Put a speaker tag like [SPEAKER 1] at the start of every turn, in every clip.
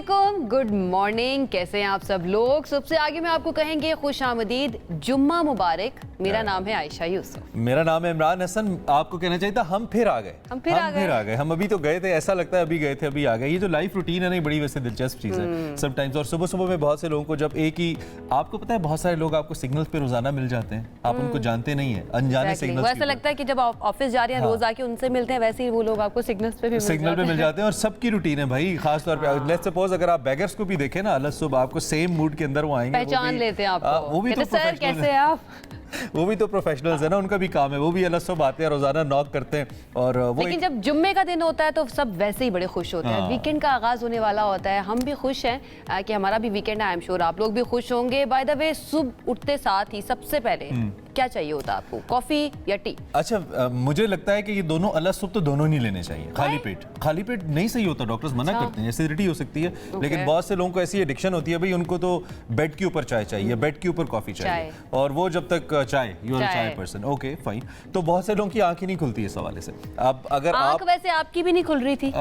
[SPEAKER 1] अस्सलामुअलैकुम, good morning. कैसे हैं आप सब लोग? सबसे आगे में आपको कहेंगे खुश आमदीद, जुम्मा मुबारक। मेरा नाम है आयशा यूसुफ।
[SPEAKER 2] मेरा नाम है इमरान हसन। आपको कहना चाहिए था हम फिर आ गए।
[SPEAKER 1] हम फिर आ गए।
[SPEAKER 2] हम अभी तो गए थे, ऐसा लगता है अभी गए थे अभी आ गए। ये जो लाइफ रूटीन है ना, बड़ी वैसे दिलचस्प चीज़ है समटाइम्स। और सुबह सुबह में बहुत से लोगों को जब एक ही, आपको पता है बहुत सारे लोग आपको सिग्नल्स पे रोजाना मिल जाते हैं, आप उनको जानते नहीं है, अनजाने सिग्नल्स।
[SPEAKER 1] ऐसा लगता है कि जब आप ऑफिस जा रहे हैं रोज आके उनसे मिलते हैं, वैसे ही वो लोग आपको सिग्नल्स पे भी
[SPEAKER 2] मिल जाते हैं। और सबकी रूटीन है भाई, खास तौर पे लेट्स सपोज अगर आप बैगर्स को भी देखें ना, अलग सुबह आपको सेम मूड के अंदर वो आएंगे,
[SPEAKER 1] पहचान लेते हैं आपको।
[SPEAKER 2] वो भी तो
[SPEAKER 1] सर कैसे हैं आप?
[SPEAKER 2] वो भी तो प्रोफेशनल्स है ना, उनका भी काम है, वो भी अलग सुबह आते हैं, रोजाना नॉक करते हैं। और वो
[SPEAKER 1] लेकिन जब जुम्मे का दिन होता है तो सब वैसे ही बड़े खुश होते हैं। वीकेंड का आगाज होने वाला होता है, हम भी खुश हैं कि हमारा भी वीकेंड है। आई एम श्योर आप लोग भी खुश होंगे। बाय द वे, सुबह उठते साथ ही सबसे पहले क्या चाहिए होता है आपको, कॉफी या टी?
[SPEAKER 2] अच्छा, मुझे लगता है कि ये दोनों अलग सुबह तो दोनों नहीं लेने चाहिए। खाली पेट नहीं सही होता, डॉक्टर्स मना करते हैं, एसिडिटी हो सकती है। लेकिन बहुत से लोगों को ऐसी एडिक्शन होती है भाई, उनको तो बेड के ऊपर चाय चाहिए, बेड के ऊपर कॉफी चाहिए। और वो जब तक चाय, यू आर अ चाय पर्सन, ओके फाइन। तो बहुत से लोगों की आंखें नहीं खुलती इस हवाले से। अब अगर
[SPEAKER 1] आंख वैसे आपकी भी नहीं खुल रही थी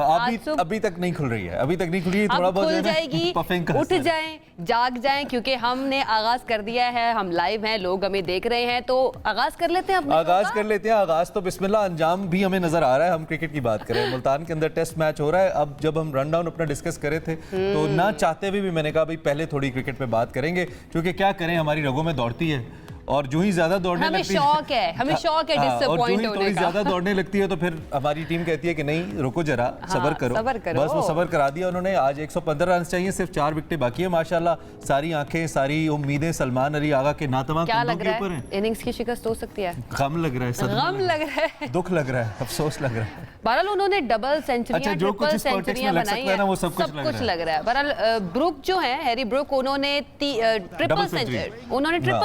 [SPEAKER 2] अभी तक नहीं खुल रही है, अभी तक नहीं खुल रही है, थोड़ा बहुत
[SPEAKER 1] खुल जाएगी। उठ जाएं, जाग जाएं, क्योंकि हमने आगाज कर दिया है, हम लाइव हैं, लोग हमें देख रहे हैं, तो आगाज कर लेते हैं।
[SPEAKER 2] आगाज तो बिस्मिल्लाह, अंजाम भी हमें नजर आ रहा है। हम क्रिकेट की बात करें, मुल्तान के अंदर टेस्ट मैच हो रहा है। अब जब हम रन डाउन अपना डिस्कस करे थे तो ना चाहते हुए भी मैंने कहा भाई पहले थोड़ी क्रिकेट पे बात करेंगे, क्योंकि क्या करें, हमारी रगों में दौड़ती है। और जो ही ज्यादा दौड़ने लगती है, हमें शौक है डिसअपॉइंट होने का। थोड़ी ज्यादा दौड़ने लगती है तो फिर हमारी टीम कहती है कि नहीं रुको जरा, सब्र करो। बस वो सब्र करा दिया उन्होंने। आज 115 रन चाहिए, सिर्फ 4 विकेटें बाकी है। माशाल्लाह, सारी आंखें, सारी उम्मीदें सलमान अली आगा के नातवां कंधों के ऊपर हैं।
[SPEAKER 1] इनिंग्स की शिकस्त हो सकती है।
[SPEAKER 2] गम लग रहा है, दुख लग रहा है, अफसोस लग रहा है।
[SPEAKER 1] बहरहाल उन्होंने डबल सेंचुरियां, ट्रिपल सेंचुरियां बनाई हैं, वो सब कुछ लग रहा है। बहरहाल ब्रुक जो है, हैरी ब्रुक, उन्होंने ट्रिपल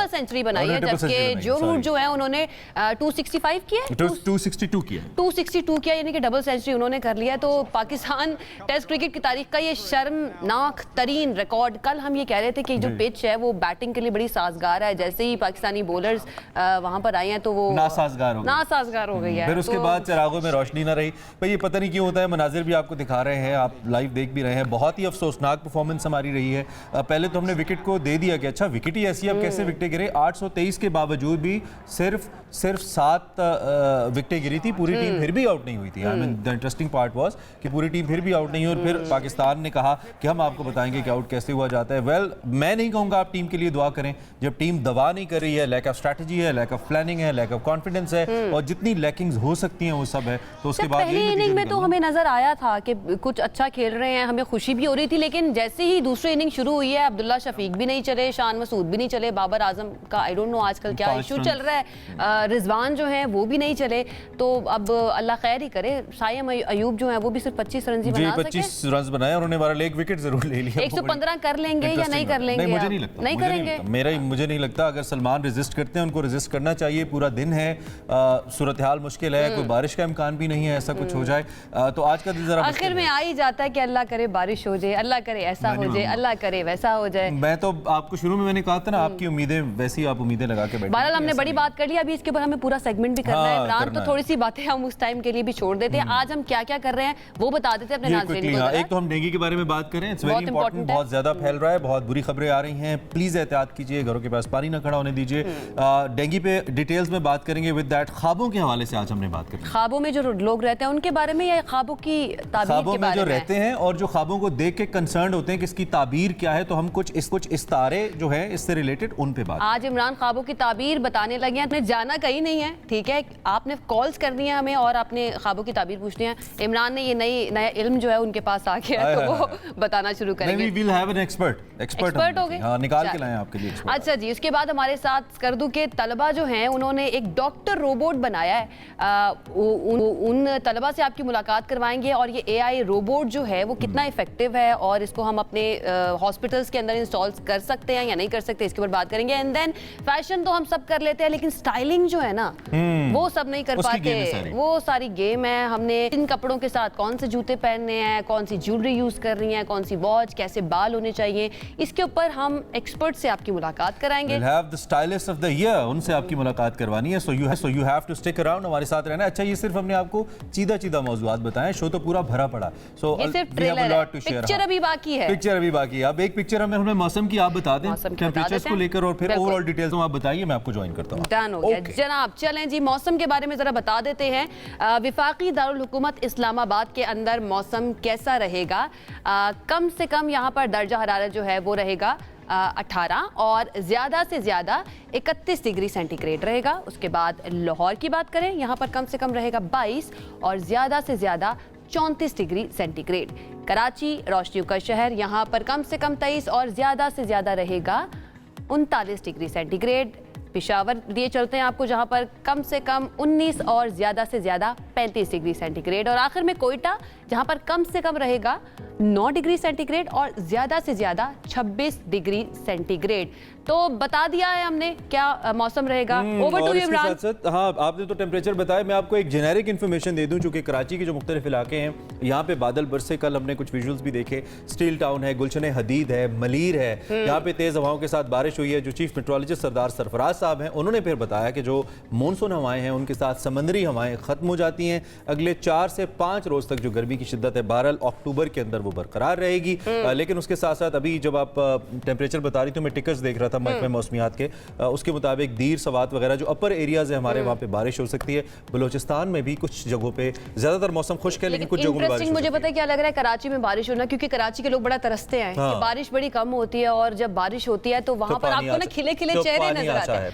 [SPEAKER 1] सेंचुरी बनाई है, जबकि जो रूट जो है उन्होंने 265 किया है, 262 किया, यानी कि डबल सेंचुरी उन्होंने कर लिया। तो पाकिस्तान टेस्ट क्रिकेट की तारीख का ये शर्मनाक तरीन रिकॉर्ड। कल हम ये कह रहे थे कि जो पिच है वो बैटिंग के लिए बड़ी साजगार है, जैसे ही पाकिस्तानी बॉलर्स वहां पर आए हैं तो वो नासाजगार हो गई है।
[SPEAKER 2] फिर उसके बाद चरागों में रोशनी ना रही भाई, ये पता नहीं क्यों होता है। मनाजिर भी आपको दिखा रहे हैं, आप लाइव देख भी रहे हैं। बहुत ही अफसोसनाक परफॉर्मेंस हमारी रही है। पहले तो हमने विकेट को दे दिया कि अच्छा विकेट ही ऐसी, अब कैसे विकेट गिरे। 823 के बावजूद भी सिर्फ 7 विकेटें गिरी थी, पूरी टीम फिर भी आउट नहीं हुई थी। I mean the interesting part was कि पूरी टीम फिर भी आउट नहीं हुई। और फिर पाकिस्तान ने कहा कि हम आपको बताएंगे कि आउट कैसे हुआ जाता है। वेल, मैं नहीं कहूँगा आप टीम के लिए दुआ करें, जब टीम दवा नहीं कर रही है, लैक ऑफ स्ट्रैटेजी है, लैक ऑफ प्लानिंग है, लैक ऑफ कॉन्फिडेंस है, और जितनी लैकिंग्स हो सकती हैं वो सब है। तो उसके बाद
[SPEAKER 1] पहली इनिंग में तो हमें नजर आया था कि कुछ अच्छा खेल रहे हैं, हमें खुशी भी हो रही थी। लेकिन जैसे ही दूसरी इनिंग शुरू हुई है, अब्दुल्ला शफीक भी नहीं चले, शान मसूद भी नहीं चले, बाबर आजम का आई डोंट नो आजकल क्या इशू चल रहा है, रिजवान जो है वो भी नहीं चले। तो अब अल्लाह खैर ही करे। सायम अयूब जो है वो भी सिर्फ 25 रन ही बना सके।
[SPEAKER 2] 25 रन बनाए और उन्होंने बहरहाल एक विकेट जरूर ले लिया।
[SPEAKER 1] 115 कर लेंगे या नहीं कर लेंगे?
[SPEAKER 2] मुझे नहीं लगता, नहीं करेंगे। मुझे नहीं लगता। अगर सलमान रेजिस्ट करते हैं, उनको रेजिस्ट करना चाहिए। पूरा दिन है, सूरत हाल मुश्किल है, कोई बारिश का इम्कान भी नहीं है, ऐसा कुछ हो जाए तो आज का दिन जरा
[SPEAKER 1] आखिर में आ ही जाता है कि अल्लाह करे बारिश हो जाए, अल्लाह करे ऐसा हो जाए, अल्लाह करे वैसा हो जाए।
[SPEAKER 2] मैं तो आपको शुरू में मैंने कहा था ना, आपकी उम्मीदें वैसी, आप उम्मीदें लगा के बैठे।
[SPEAKER 1] बहरहाल हमने बड़ी बात कर ली, अभी इसके ऊपर हमें पूरा सेगमेंट भी करना है इमरान, तो थोड़ी सी बातें हम उस टाइम के लिए भी छोड़ देते हैं। आज हम क्या क्या कर रहे हैं वो बता देते हैं अपने नाज़रीन को।
[SPEAKER 2] एक तो हम डेंगू के बारे में बात करें, इट्स वेरी इंपॉर्टेंट, बहुत ज्यादा फैल रहा है, बहुत बुरी खबरें आ रही हैं। प्लीज एहतियात कीजिए, घरों के पास पानी ना खड़ा होने दीजिए। डेंगू पे डिटेल्स में बात करेंगे। विद दैट, ख्वाबों के हवाले से आज हमने बात करी।
[SPEAKER 1] ख्वाबों में जो लोग रहते हैं उनके बारे में, या ख्वाबों की ताबीर के बारे में?
[SPEAKER 2] जो रहते हैं और जो ख्वाबों को देख के कंसर्न होते हैं कि इसकी ताबीर क्या है, तो हम कुछ इस्तारे जो है इससे रिलेटेड उन पे बात।
[SPEAKER 1] आज इमरान ख्वाबों की ताबीर बताने लगे हैं। आपने जाना कहीं नहीं है, ठीक है, आपने कॉल्स करनी है हमें और आपने ख्वाबों की ताबीर पूछनी है। इमरान ने ये नया इल्म जो है उनके पास आ गया है, तो वो बताना शुरू करेंगे।
[SPEAKER 2] We will have an expert हो गए, हां, निकाल के लाए आपके लिए एक्सपर्ट।
[SPEAKER 1] अच्छा जी, उसके बाद हमारे साथ स्कर्दू के तलबा जो हैं उन्होंने एक डॉक्टर रोबोट बनाया है। उन तलबा से आपकी मुलाकात करवाएंगे और ये AI रोबोट जो है वो कितना इफेक्टिव है और इसको हम अपने हॉस्पिटल्स के अंदर इंस्टॉल कर सकते हैं या नहीं कर सकते, इसके ऊपर बात करेंगे। एंड देन फैशन तो हम सब कर लेते हैं, लेकिन स्टाइलिंग जो है ना वो सब नहीं कर पाते। वो सारी गेम है। हमने इन कपड़ों के साथ कौन से जूते पहनने हैं, कौन सी ज्वेलरी यूज करनी है, कौन सी वॉच, कैसे बाल होने चाहिए, इसके ऊपर हम एक्सपर्ट से आपकी मुलाकात कराएंगे।
[SPEAKER 2] We'll have the stylist of the year, उनसे आपकी मुलाकात करवानी है। So you have to stick around, हमारे साथ रहना। अच्छा, ये सिर्फ हमने आपको चीदा मौजूद बताएं, शो तो पूरा भरा पड़ा। So
[SPEAKER 1] ये सिर्फ ट्रेलर है, पिक्चर अभी बाकी है।
[SPEAKER 2] पिक्चर अभी बाकी है। अब एक पिक्चर हमें मौसम की आप बता दें, टेम्परेचर्स को लेकर, और फिर ओवरऑल डिटेल्स आप बताइए, मैं आपको ज्वाइन करता हूँ।
[SPEAKER 1] डन हो गया जनाब। चलें जी, मौसम के बारे में जरा बता देते हैं। विफाकी दारुल हुकूमत इस्लामाबाद के अंदर मौसम कैसा रहेगा? कम से कम यहाँ पर दर्जा हरारत जो है वो रहेगा 18 और ज़्यादा से ज़्यादा 31 डिग्री सेंटीग्रेड रहेगा। उसके बाद लाहौर की बात करें, यहाँ पर कम से कम रहेगा 22 और ज़्यादा से ज़्यादा 34 डिग्री सेंटीग्रेड। कराची रोशनियों का शहर, यहाँ पर कम से कम 23 और ज़्यादा से ज़्यादा रहेगा 39 डिग्री सेंटीग्रेड। पेशावर दिए चलते हैं आपको, जहाँ पर कम से कम 19 और ज़्यादा से ज़्यादा 35 डिग्री सेंटीग्रेड। और आखिर में कोयटा, जहाँ पर कम से कम रहेगा 9 डिग्री सेंटीग्रेड और ज़्यादा से ज़्यादा 26 डिग्री सेंटीग्रेड। तो बता दिया है हमने क्या मौसम रहेगा। Over to you Imran.
[SPEAKER 2] हाँ, आपने तो टेम्परेचर बताया, मैं आपको एक जेनेरिक इन्फॉर्मेशन दे दूं, चूंकि कराची के जो मुख्तलिफ इलाके हैं यहाँ पे बादल बरसे। कल हमने कुछ विजुअल्स भी देखे, स्टील टाउन है, गुलशन हदीद है, मलीर है, यहाँ पे तेज़ हवाओं के साथ बारिश हुई है। जो चीफ मेट्रोलॉजिस्ट सरदार सरफराज साहब हैं, उन्होंने फिर बताया कि जो मानसून हवाएं हैं उनके साथ समंदरी हवाएं ख़त्म हो जाती हैं। अगले 4 से 5 रोज़ तक जो गर्मी की शिद्दत है बहरहाल अक्टूबर के अंदर वो बरकरार रहेगी। लेकिन उसके साथ साथ अभी जब आप टेम्परेचर बता रही तो मैं टिकट्स देख रहा था महकमे मौसमियात के, उसके मुताबिक दीर सवात वगैरह जो अपर एरियाज है हमारे, वहाँ पे बारिश हो सकती है। बलोचिस्तान में भी कुछ जगहों पे ज़्यादातर मौसम खुश्क है, लेकिन कुछ जगहों में बारिश।
[SPEAKER 1] मुझे पता है क्या लग रहा है, कराची में बारिश होना, क्योंकि कराची के लोग बड़ा तरसते हैं कि बारिश बड़ी कम होती है, और जब बारिश होती है तो वहाँ पर आपको ना खिले खिले चेहरे नजर आते हैं।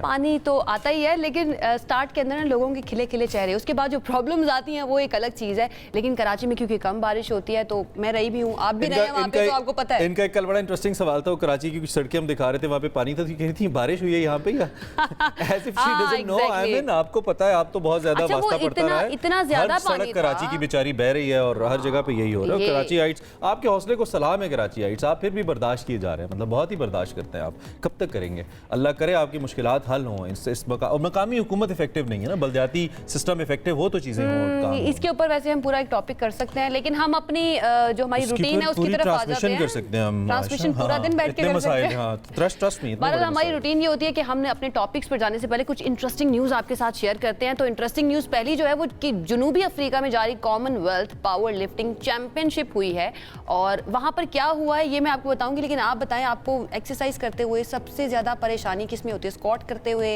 [SPEAKER 1] पानी तो आता ही है, लेकिन स्टार्ट के अंदर ना लोगों के खिले खिले चेहरे, उसके बाद जो प्रॉब्लम्स आती हैं वो एक अलग चीज़ है। लेकिन कराची में क्योंकि कम बारिश होती है, तो मैं रही भी हूँ, आप भी रहे हैं वहाँ पे, तो आपको पता है।
[SPEAKER 2] इनका एक कल बड़ा इंटरेस्टिंग सवाल था, कराची की कुछ सड़कें हम दिखा रहे थे, वहाँ पे पानी था, कह रही थी बारिश हुई है यहाँ पे, या as if she doesn't know, I mean, आपको पता है, आप तो बहुत ज्यादा वास्ता पड़ता रहा है,
[SPEAKER 1] इतना ज्यादा पानी
[SPEAKER 2] सड़क कराची की बेचारी बह रही है, और हर जगह पे यही हो रहा है। कराची हाइट्स, आपके हौसले को सलाम है कराची हाइट्स, आप फिर भी बर्दाश्त किए जा रहे हैं, मतलब बहुत ही बर्दाश्त करते हैं आप। कब तक करेंगे? अल्लाह करे आपकी मुश्किलात हल हों। और मकामी हुकूमत इफेक्टिव नहीं है ना, बल्दियाती सिस्टम इफेक्टिव हो तो चीजें हों।
[SPEAKER 1] इसके ऊपर वैसे हम पूरा एक टॉपिक कर सकते हैं, लेकिन हम अपनी जो हमारी रूटीन है उसकी तरफ आ जाते हैं।
[SPEAKER 2] कर सकते हैं हम
[SPEAKER 1] ट्रांसमिशन पूरा दिन बैठ के कर सकते हैं।
[SPEAKER 2] Trust me.
[SPEAKER 1] बहरहाल हमारी रूटीन ये होती है कि हमने अपने टॉपिक्स पर जाने से पहले कुछ इंटरेस्टिंग न्यूज़ आपके साथ शेयर करते हैं। तो इंटरेस्टिंग न्यूज़ पहली जो है वो कि जनूबी अफ्रीका में जारी कॉमनवेल्थ पावर लिफ्टिंग चैंपियनशिप हुई है, और वहाँ पर क्या हुआ है ये मैं आपको बताऊंगी, लेकिन आप बताएं, आपको एक्सरसाइज करते हुए सबसे ज़्यादा परेशानी किस में होती है? स्क्वाट करते हुए,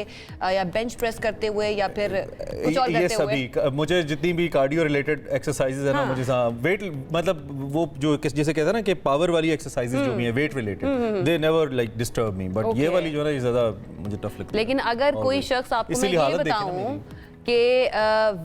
[SPEAKER 1] या बेंच प्रेस करते हुए, या फिर कुछ और करते हुए?
[SPEAKER 2] मुझे जितनी भी कार्डियो रिलेटेड एक्सरसाइजेज है ना, मुझे वेट, मतलब वो जो जैसे कहते हैं ना कि पावर वाली एक्सरसाइजेज जो भी है weight related, they never like disturb me, but ये वाली जो है ना ये ज्यादा मुझे टफ लगती है।
[SPEAKER 1] लेकिन अगर कोई शख्स, आपको मैं ये बताऊं कि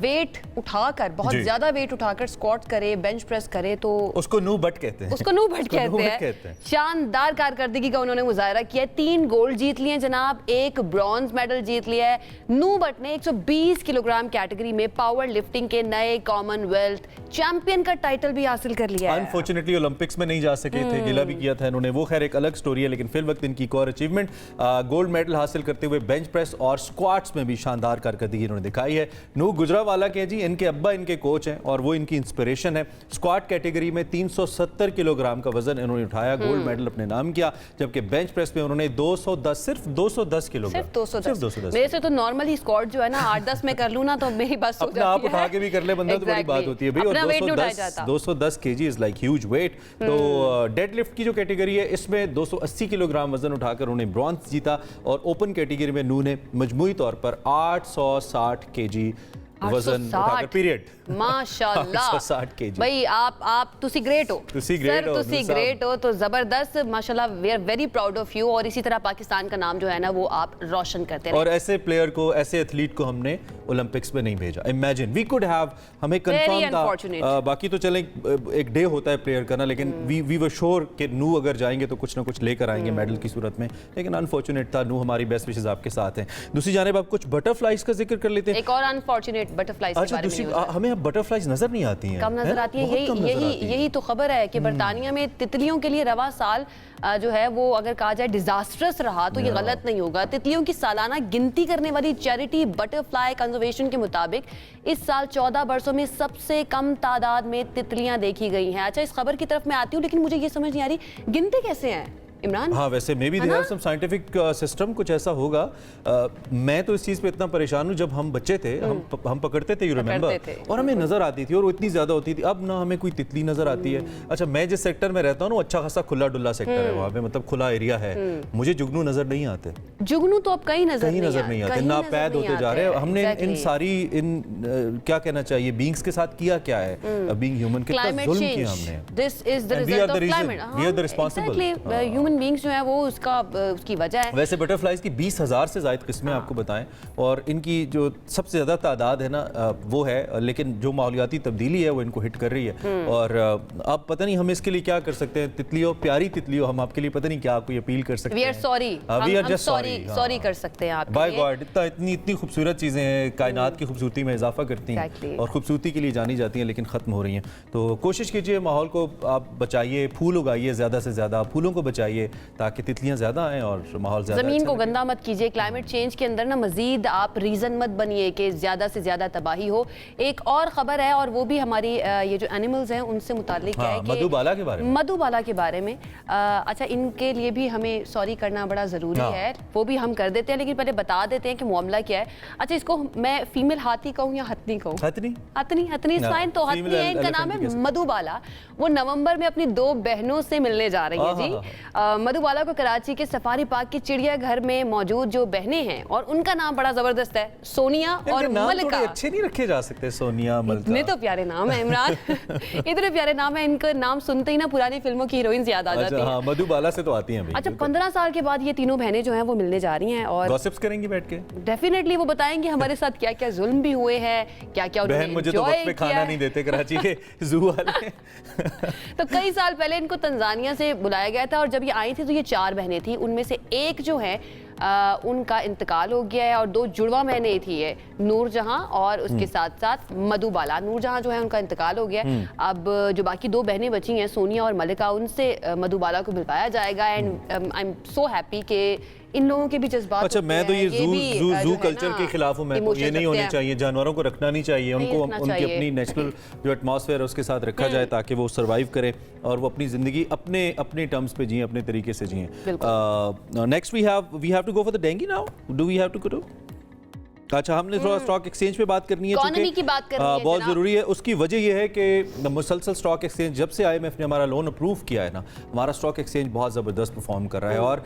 [SPEAKER 1] वेट उठाकर, बहुत ज्यादा वेट उठाकर स्क्वाट करे, बेंच प्रेस करे, तो
[SPEAKER 2] उसको नू बट कहते हैं।
[SPEAKER 1] उसको नू बट कहते हैं। शानदार कारकर्दगी का उन्होंने मुजाहरा किया। 3 गोल्ड जीत लिए जनाब, 1 ब्रॉन्ज मेडल जीत लिया है। नू बट ने 120 किलोग्राम कैटेगरी में पावर लिफ्टिंग के नए कॉमनवेल्थ चैंपियन का टाइटल भी हासिल कर लिया है।
[SPEAKER 2] अनफॉर्चुनेटली ओलंपिक्स में नहीं जा सके थे, गिला भी किया था इन्होंने, वो खैर एक अलग स्टोरी है, लेकिन फिर वक्त इनकी एक और अचीवमेंट, गोल्ड मेडल हासिल करते हुए बेंच प्रेस और स्क्वाट्स में भी शानदार कारकर्दगी इन्होंने दिखाई है। नू गुजरावाला के जी, इनके अब्बा इनके कोच हैं और वो इनकी इंस्पिरेशन है। स्क्वाट कैटेगरी में 370 किलोग्राम का वजन इन्होंने उठाया, गोल्ड मेडल अपने नाम किया, जबकि बेंच प्रेस में उन्होंने 210, सिर्फ 210 किलोग्राम,
[SPEAKER 1] सिर्फ 210। मेरे से तो नॉर्मली स्क्वाट जो है ना 8-10 में कर लूं ना तो मेरी बस हो जाती है।
[SPEAKER 2] आप उठा के भी कर ले बंदा तो बड़ी बात होती है भाई, और 210 KG is like huge weight. तो डेडलिफ्ट की जो कैटेगरी है इसमें 280 किलोग्राम वजन उठाकर उन्हें ब्रॉन्ज जीता, और ओपन कैटेगरी में नू ने मजमूई तौर पर 860 केजी वजन उठाकर पीरियड
[SPEAKER 1] माशाल्लाह
[SPEAKER 2] 860 केजी।
[SPEAKER 1] भाई आप तुसी ग्रेट हो, तुसी ग्रेट हो, तो जबरदस्त, माशाल्लाह, we are very proud of you. और इसी तरह पाकिस्तान का नाम जो है ना वो आप रोशन करते रहे।
[SPEAKER 2] और ऐसे प्लेयर को, ऐसे एथलीट को हमने ओलंपिक्स में नहीं भेजा। इमेजिन, वी कुड हैव, हमें कंफर्म था, बाकी तो चले एक डे होता है प्लेयर का ना, लेकिन वी वर श्योर कि नू अगर जाएंगे तो कुछ ना कुछ लेकर आएंगे मेडल की सूरत में, लेकिन अनफॉर्चुनेट था। नू, हमारी बेस्ट विशेस आपके साथ हैं। दूसरी जानिब आप कुछ बटरफ्लाइज का जिक्र कर लेते हैं।
[SPEAKER 1] एक और अनफॉर्चुनेट बटरफ्लाइज के
[SPEAKER 2] अच्छा
[SPEAKER 1] बारे में
[SPEAKER 2] दूसरी
[SPEAKER 1] न्यूज़ है।
[SPEAKER 2] हमें अब बटरफ्लाइज नजर नहीं आती हैं,
[SPEAKER 1] कम नजर आती है,
[SPEAKER 2] बहुत कम नजर आती हैं।
[SPEAKER 1] यही तो खबर है कि बरतानिया में तितलियों के लिए रवा साल जो है वो अगर कहा जाए डिजास्ट्रस रहा तो ये गलत नहीं होगा। तितलियों की सालाना गिनती करने वाली चैरिटी बटरफ्लाई कंजर्वेशन के मुताबिक इस साल 14 बरसों में सबसे कम तादाद में तितलियां देखी गई हैं। अच्छा, इस खबर की तरफ मैं आती हूँ, लेकिन मुझे ये समझ नहीं आ रही गिनती कैसे है इमरान?
[SPEAKER 2] हाँ, वैसे maybe there are some scientific system, कुछ ऐसा होगा। मैं तो इस चीज़ पे इतना परेशान हूँ, जब हम बच्चे थे हम पकड़ते थे, यू रिमेंबर, और हमें नज़र आती थी और वो इतनी ज़्यादा होती थी। अब ना हमें कोई तितली नज़र आती है। अच्छा, मैं जिस सेक्टर में रहता हूँ ना, अच्छा खासा खुला डुल्ला सेक्टर है वहाँ पे, मतलब खुला एरिया है। मुझे जुगनू नज़र नहीं आते।
[SPEAKER 1] जुगनू तो अब कहीं नजर
[SPEAKER 2] नहीं आते, नापैद होते जा रहे हैं। हमने इन सारी क्या कहना चाहिए, बींग्स के साथ किया क्या है, बीइंग ह्यूमन, कितना जुल्म किया हमने।
[SPEAKER 1] This is the result of climate.
[SPEAKER 2] We are the responsible.
[SPEAKER 1] Human beings जो है वो उसकी वजह है।
[SPEAKER 2] वैसे बटरफ्लाइज की 20,000 से ज़ायद किस्में आपको बताएं, और इनकी जो सबसे ज़्यादा तादाद है ना वो है, लेकिन जो माहौलियाती तब्दीली है वो इनको हिट कर रही है। और अब पता नहीं हम इसके लिए क्या कर सकते हैं। तितलियों, प्यारी तितलियों, हम आपके लिए पता नहीं क्या कोई अपील कर सकते हैं।
[SPEAKER 1] वी आर सॉरी, हम सॉरी कर सकते हैं आपके
[SPEAKER 2] बाय
[SPEAKER 1] लिए।
[SPEAKER 2] गॉड, इतनी खूबसूरत चीज़ें हैं, कायनात की खूबसूरती में इजाफा करती हैं और खूबसूरती के लिए जानी जाती हैं, लेकिन ख़त्म हो रही हैं। तो कोशिश कीजिए माहौल को आप बचाइए, फूल उगाइए, ज़्यादा से ज़्यादा फूलों को बचाइए ताकि तितलियां ज़्यादा आएँ और माहौल ज़्यादा
[SPEAKER 1] ज़मीन
[SPEAKER 2] अच्छा
[SPEAKER 1] को
[SPEAKER 2] लगे।
[SPEAKER 1] गंदा मत कीजिए। क्लाइमेट चेंज के अंदर ना मजीद आप रीज़न मत बनिए कि ज़्यादा से ज़्यादा तबाही हो। एक और ख़बर है, और वो भी हमारी ये जो एनिमल्स हैं उनसे मुतालिक है कि
[SPEAKER 2] मधुबाला के बारे में।
[SPEAKER 1] मधुबाला के बारे में अच्छा, इनके लिए भी हमें सॉरी करना बड़ा ज़रूरी है, वो भी हम कर देते हैं, लेकिन पहले बता देते हैं कि मामला क्या है। अच्छा, इसको मैं फीमेल हाथी कहूँ या हथनी कहूँ? हथनी फाइन। तो हथनी है, इनका नाम है मधुबाला। वो नवंबर में अपनी 2 बहनों से मिलने जा रही है जी। मधुबाला को कराची के सफारी पार्क के चिड़ियाघर में मौजूद जो बहनें हैं, और उनका नाम बड़ा जबरदस्त है, सोनिया और मलिका।
[SPEAKER 2] अच्छे नहीं रखे जा सकते, सोनिया, मलिका।
[SPEAKER 1] इतने तो प्यारे नाम है इमरान। इतने प्यारे नाम है, इनका नाम सुनते ही ना पुरानी फिल्मों की हीरोइंस याद आ जाती हैं।
[SPEAKER 2] हाँ, मधुबाला से तो आती हैं।
[SPEAKER 1] अच्छा, 15 साल के बाद ये तीनों बहनें जो हैं वो मिलने जा रही हैं और
[SPEAKER 2] गॉसिप्स करेंगे बैठ के।
[SPEAKER 1] डेफिनेटली वो बताएंगे हमारे साथ क्या क्या जुल्म भी हुए हैं, क्या क्या
[SPEAKER 2] बहन मुझे तो वक्त पे खाना नहीं देते कराची के जू वाले।
[SPEAKER 1] तो कई साल पहले इनको तंजानिया से बुलाया गया था, और जब ये आई थी तो ये 4 बहनें थी। उनमें से एक जो है उनका इंतकाल हो गया है, और 2 जुड़वा बहनें थी, ये नूरजहां और उसके साथ साथ मधुबाला। नूरजहां जो है उनका इंतकाल हो गया। अब जो बाकी 2 बहनें बची हैं, सोनिया और मलिका, उनसे मधुबाला को मिलवाया जाएगा। And I am so happy कि इन लोगों के भी जज्बात।
[SPEAKER 2] अच्छा, मैं तो ये जू कल्चर के खिलाफ हूँ। मैं तो ये नहीं होने चाहिए, जानवरों को रखना नहीं चाहिए, उनको उनकी अपनी नेचुरल जो एटमॉस्फेयर है उसके साथ रखा जाए ताकि वो सर्वाइव करें और वो अपनी जिंदगी अपने टर्म्स पे जिए, अपने तरीके से जिए। Next we have to go for the dengue now. Do we have to go? अच्छा, हमने थोड़ा स्टॉक एक्सचेंज पे बात करनी है,
[SPEAKER 1] इकोनॉमी की बात करनी है,
[SPEAKER 2] बहुत ज़रूरी है। उसकी वजह यह है कि मुसलसल स्टॉक एक्सचेंज, जब से IMF ने हमारा लोन अप्रूव किया है ना, हमारा स्टॉक एक्सचेंज बहुत ज़बरदस्त परफॉर्म कर रहा है। और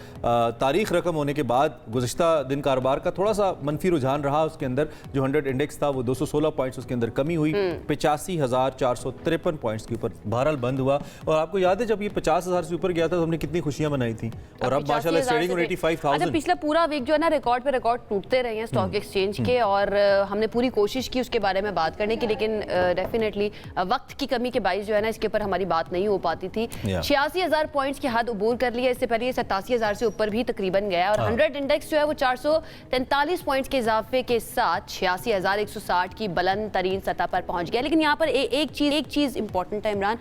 [SPEAKER 2] तारीख रकम होने के बाद गुज़िश्ता दिन कारोबार का थोड़ा सा मनफी रुझान रहा। उसके अंदर जो 100 इंडेक्स था वो 216 पॉइंट्स उसके अंदर कमी हुई, 85,453 पॉइंट्स के ऊपर बहरहाल बंद हुआ। और आपको याद है जब ये 50,000 से ऊपर गया था तो हमने कितनी खुशियां मनाई थी, और अब माशाल्लाह ट्रेडिंग ऑन 85,000।
[SPEAKER 1] अच्छा, पिछला पूरा वीक जो है ना रिकॉर्ड पे रिकॉर्ड टूटते रहे हैं स्टॉक एक्सचेंज के, और हमने पूरी कोशिश की उसके बारे में बात करने की, लेकिन डेफिनेटली वक्त की कमी के बाइस जो है ना इसके ऊपर हमारी बात नहीं हो पाती थी। 86,000 पॉइंट्स की हद अबूर कर लिया। इससे पहले 87,000 से ऊपर भी तकरीबन गया, और 100 इंडेक्स जो है वो 443 पॉइंट्स के इजाफे के साथ 86,160 की बुलंद तरीन सतह पर पहुंच गया। लेकिन यहाँ पर एक चीज इंपॉर्टेंट है इमरान,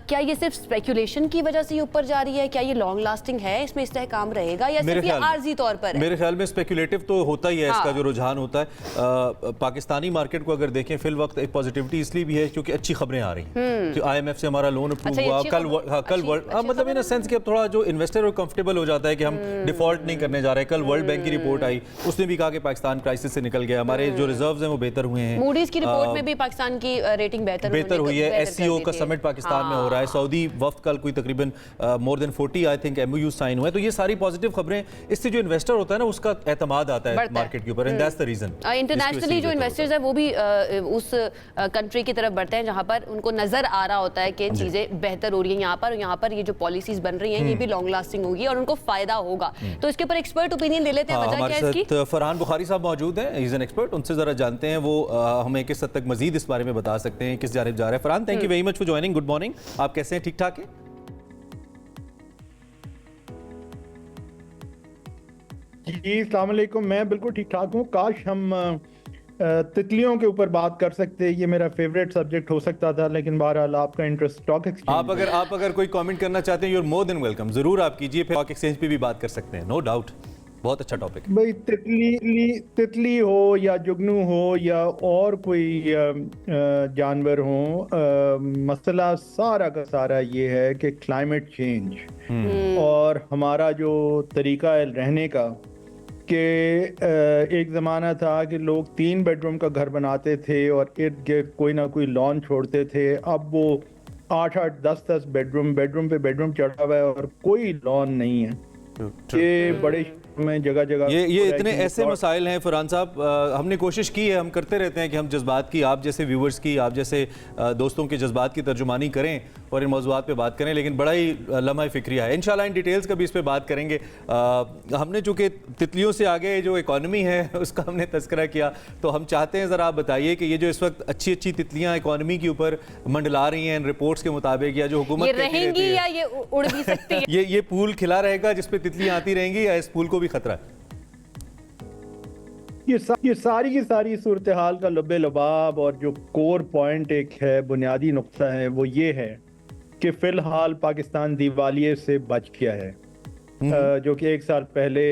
[SPEAKER 1] क्या ये सिर्फ स्पेकुलेशन की वजह से ऊपर जा रही है? क्या ये लॉन्ग लास्टिंग है? इसमें इस्तेहकाम रहेगा या सिर्फ ये आर्जी तौर पर है?
[SPEAKER 2] मेरे ख्याल में स्पेकुलेटिव तो होता ही है, इसका जो रुझान होता है। पाकिस्तानी मार्केट को अगर देखें फिल वक्त एक पॉजिटिविटी इसलिए भी है क्योंकि अच्छी खबरें आ रही हैं कि IMF से हमारा लोन अप्रूव हुआ कल मतलब इन सेंस कि अब थोड़ा जो इन्वेस्टर कंफर्टेबल हो जाता है कि हम डिफॉल्ट नहीं करने जा रहे। कल वर्ल्ड बैंक की रिपोर्ट आई, उसने भी कहा कि पाकिस्तान क्राइसिस से निकल गया, हमारे जो रिजर्व्स हैं वो बेहतर हुए हैं।
[SPEAKER 1] मूडीज की रिपोर्ट में भी पाकिस्तान की रेटिंग बेहतर
[SPEAKER 2] हुई है। SCO का समिट पाकिस्तान में हो रहा है, सऊदी वफ्द कल कोई तकरीबन more than 40 I think MOU sign हुए। तो ये सारी पॉजिटिव खबरें, इससे जो इन्वेस्टर होता है ना उसका एतमाद आता है मार्केट के ऊपर, and that's the reason.
[SPEAKER 1] Internationally जो इन्वेस्टर्स हैं वो भी उस कंट्री की तरफ बढ़ते हैं जहां पर उनको नजर आ रहा होता है कि चीजें बेहतर हो रही हैं यहाँ पर, और यहाँ पर ये जो पॉलिसीज बन रही हैं ये भी लॉन्ग लास्टिंग होगी और उनको फायदा होगा। तो इसके ऊपर एक्सपर्ट ओपिनियन ले लेते हैं। वजह क्या है इसकी?
[SPEAKER 2] फरहान बुखारी साहब मौजूद हैं, ही इज एन एक्सपर्ट, उनसे जरा जानते हैं वो हमें किस हद तक मजीद इस बारे में बता सकते हैं, किस जानिब जा रहे हैं। Farhan, thank you very much for joining. Good morning, आप कैसे हैं? ठीक ठाक है?
[SPEAKER 3] जी, अस्सलाम वालेकुम। मैं बिल्कुल ठीक ठाक हूँ। काश हम तितलियों के ऊपर बात कर सकते हैं, ये मेरा फेवरेट सब्जेक्ट हो सकता था, लेकिन बहरहाल आपका इंटरेस्ट स्टॉक एक्सचेंज।
[SPEAKER 2] आप अगर कोई कमेंट करना चाहते हैं, you are more than welcome, जरूर आप कीजिए, फिर स्टॉक एक्सचेंज पे भी बात कर सकते हैं, नो डाउट, बहुत अच्छा टॉपिक है
[SPEAKER 3] भाई। तितली हो या जुगनू हो या और कोई जानवर हो, मसला सारा का सारा ये है कि क्लाइमेट चेंज और हमारा जो तरीका है रहने का, कि एक ज़माना था कि लोग 3 बेडरूम का घर बनाते थे और इर्द गिर्द कोई ना कोई लॉन छोड़ते थे। अब वो 8-8, 10-10 बेडरूम पे बेडरूम चढ़ा हुआ है और कोई लॉन नहीं है। ये बड़े में जगह
[SPEAKER 2] ये इतने ऐसे मसाइल हैं फरहान साहब, हमने कोशिश की है, हम करते रहते हैं कि हम जज्बात की, आप जैसे व्यूवर्स की, आप जैसे दोस्तों के जज्बात की तर्जुमानी करें और इन मौज़ूआत पे बात करें, लेकिन बड़ा ही लम्हा फ़िक्रिया है। इंशाल्लाह इन डिटेल्स कभी इस पे बात करेंगे। हमने चूँकि तितलियों से आगे जो इकॉनमी है उसका हमने तस्करा किया, तो हम चाहते हैं ज़रा आप बताइए कि ये जो इस वक्त अच्छी अच्छी तितलियाँ इकॉनमी के ऊपर मंडला रही हैं रिपोर्ट्स के मुताबिक, या जो हुकूमत
[SPEAKER 1] रहेंगी या ये उड़ भी सकती है,
[SPEAKER 2] ये पूल खिला रहेगा जिसपे तितलियाँ आती रहेंगी, या इस पूल को भी खतरा है?
[SPEAKER 3] ये सारी की सारी सूरत हाल का लबे लबाब और जो कोर पॉइंट एक है, बुनियादी नुक्ता है, वो ये है कि फिलहाल पाकिस्तान दिवालिये से बच गया है। जो कि 1 साल पहले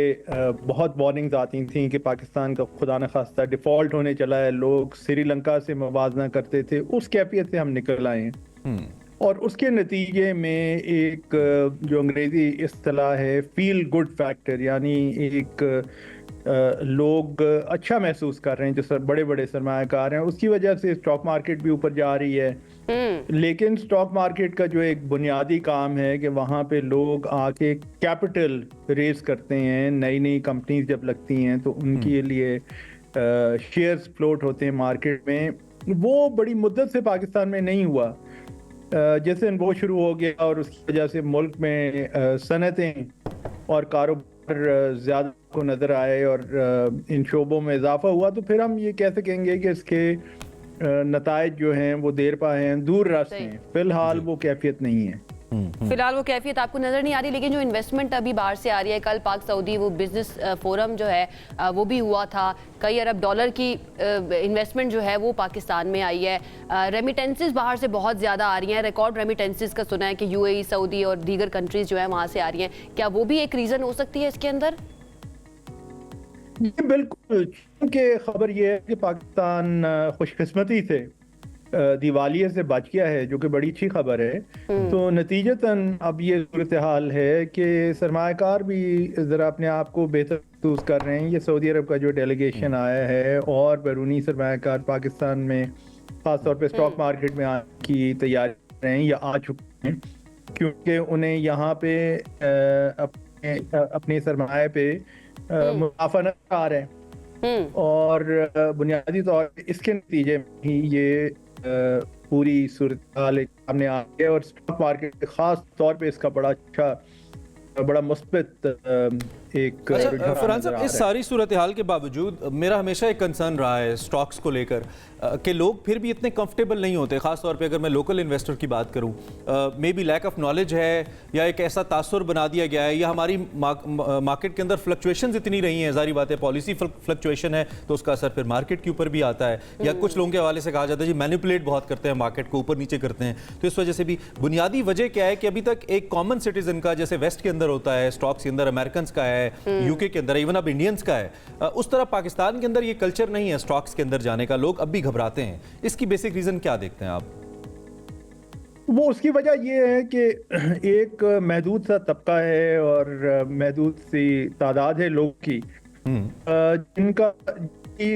[SPEAKER 3] बहुत वार्निंग्स आती थी कि पाकिस्तान का खुदा न खास्ता डिफॉल्ट होने चला है, लोग श्रीलंका से मुवाजना करते थे, उस कैफियत से हम निकल आए हैं। और उसके नतीजे में एक जो अंग्रेजी इस्तिलाह है फील गुड फैक्टर, यानी एक लोग अच्छा महसूस कर रहे हैं जो बड़े बड़े सरमायाकार हैं, उसकी वजह से स्टॉक मार्केट भी ऊपर जा रही है। लेकिन स्टॉक मार्केट का जो एक बुनियादी काम है कि वहाँ पे लोग आके कैपिटल रेज करते हैं, नई नई कंपनीज जब लगती हैं तो उनके लिए शेयर्स फ्लोट होते हैं मार्केट में, वो बड़ी मुद्दत से पाकिस्तान में नहीं हुआ। जैसे वो शुरू हो गया और उसकी वजह से मुल्क में सनतें और कारोबार ज़्यादा को नज़र आए और इन शोबों में इजाफा हुआ, तो फिर हम ये कह सकेंगे कि इसके नताइज जो हैं वो देर पा हैं, दूर रास्ते हैं। फिलहाल वो कैफियत नहीं है।
[SPEAKER 1] फिलहाल वो कैफियत आपको नजर नहीं आ रही, लेकिन जो इन्वेस्टमेंट अभी बाहर से आ रही है, कल पाक सऊदी वो बिजनेस फोरम जो है वो भी हुआ था, कई अरब डॉलर की इन्वेस्टमेंट जो है वो पाकिस्तान में आई है। रेमिटेंसेस बाहर से बहुत ज़्यादा आ रही हैं, रिकॉर्ड रेमिटेंसेस का सुना है कि यूएई, सऊदी और दीगर कंट्रीज जो है वहाँ से आ रही हैं। क्या वो भी एक रीज़न हो सकती है इसके अंदर?
[SPEAKER 3] बिल्कुल, क्योंकि खबर ये है कि पाकिस्तान खुशकिस्मती से दिवालिये से बच गया है, जो कि बड़ी अच्छी खबर है। तो नतीजतन अब ये सूरत हाल है कि सरमायाकार भी ज़रा अपने आप को बेहतर महसूस कर रहे हैं। ये सऊदी अरब का जो डेलीगेशन आया है और बैरूनी सरमायाकार पाकिस्तान में ख़ासतौर पे स्टॉक मार्केट में आने की तैयारी कर रहे हैं या आ चुके हैं, क्योंकि उन्हें यहाँ पे अपने सरमाए पे मुनाफा नज़र आ रहा है। और बुनियादी तौर पर इसके नतीजे में ही ये पूरी सूरत हाल सामने आ गया और स्टॉक मार्केट खास तौर पे इसका बड़ा मुस्बित एक
[SPEAKER 2] फरहान साहब, इस सारी सूरत हाल के बावजूद मेरा हमेशा एक कंसर्न रहा है स्टॉक्स को लेकर कि लोग फिर भी इतने कंफर्टेबल नहीं होते, ख़ास तौर पे अगर मैं लोकल इन्वेस्टर की बात करूं। Maybe lack of knowledge है या एक ऐसा तासुर बना दिया गया है, या हमारी मार्केट के अंदर फ्लक्चुएशंस इतनी रही हैं, ज़ाहिर बात है पॉलिसी फ्लक्चुएशन है तो उसका असर फिर मार्केट के ऊपर भी आता है, या कुछ लोगों के हवाले से कहा जाता है जी मैनिपुलेट बहुत करते हैं मार्केट को, ऊपर नीचे करते हैं। तो इस वजह से भी बुनियादी वजह क्या है कि अभी तक एक कॉमन सिटीजन का, जैसे वेस्ट के अंदर होता है स्टॉक्स के अंदर, अमेरिकन का है, यूके के अंदर, इवन अब इंडियंस का है, उस तरह पाकिस्तान के अंदर ये कल्चर नहीं है स्टॉक्स के अंदर जाने का, लोग अब भी घबराते हैं। इसकी बेसिक रीजन क्या देखते हैं आप?
[SPEAKER 3] वो उसकी वजह ये है कि एक महदूद सा तबका है और महदूद सी तादाद है लोग की जिनका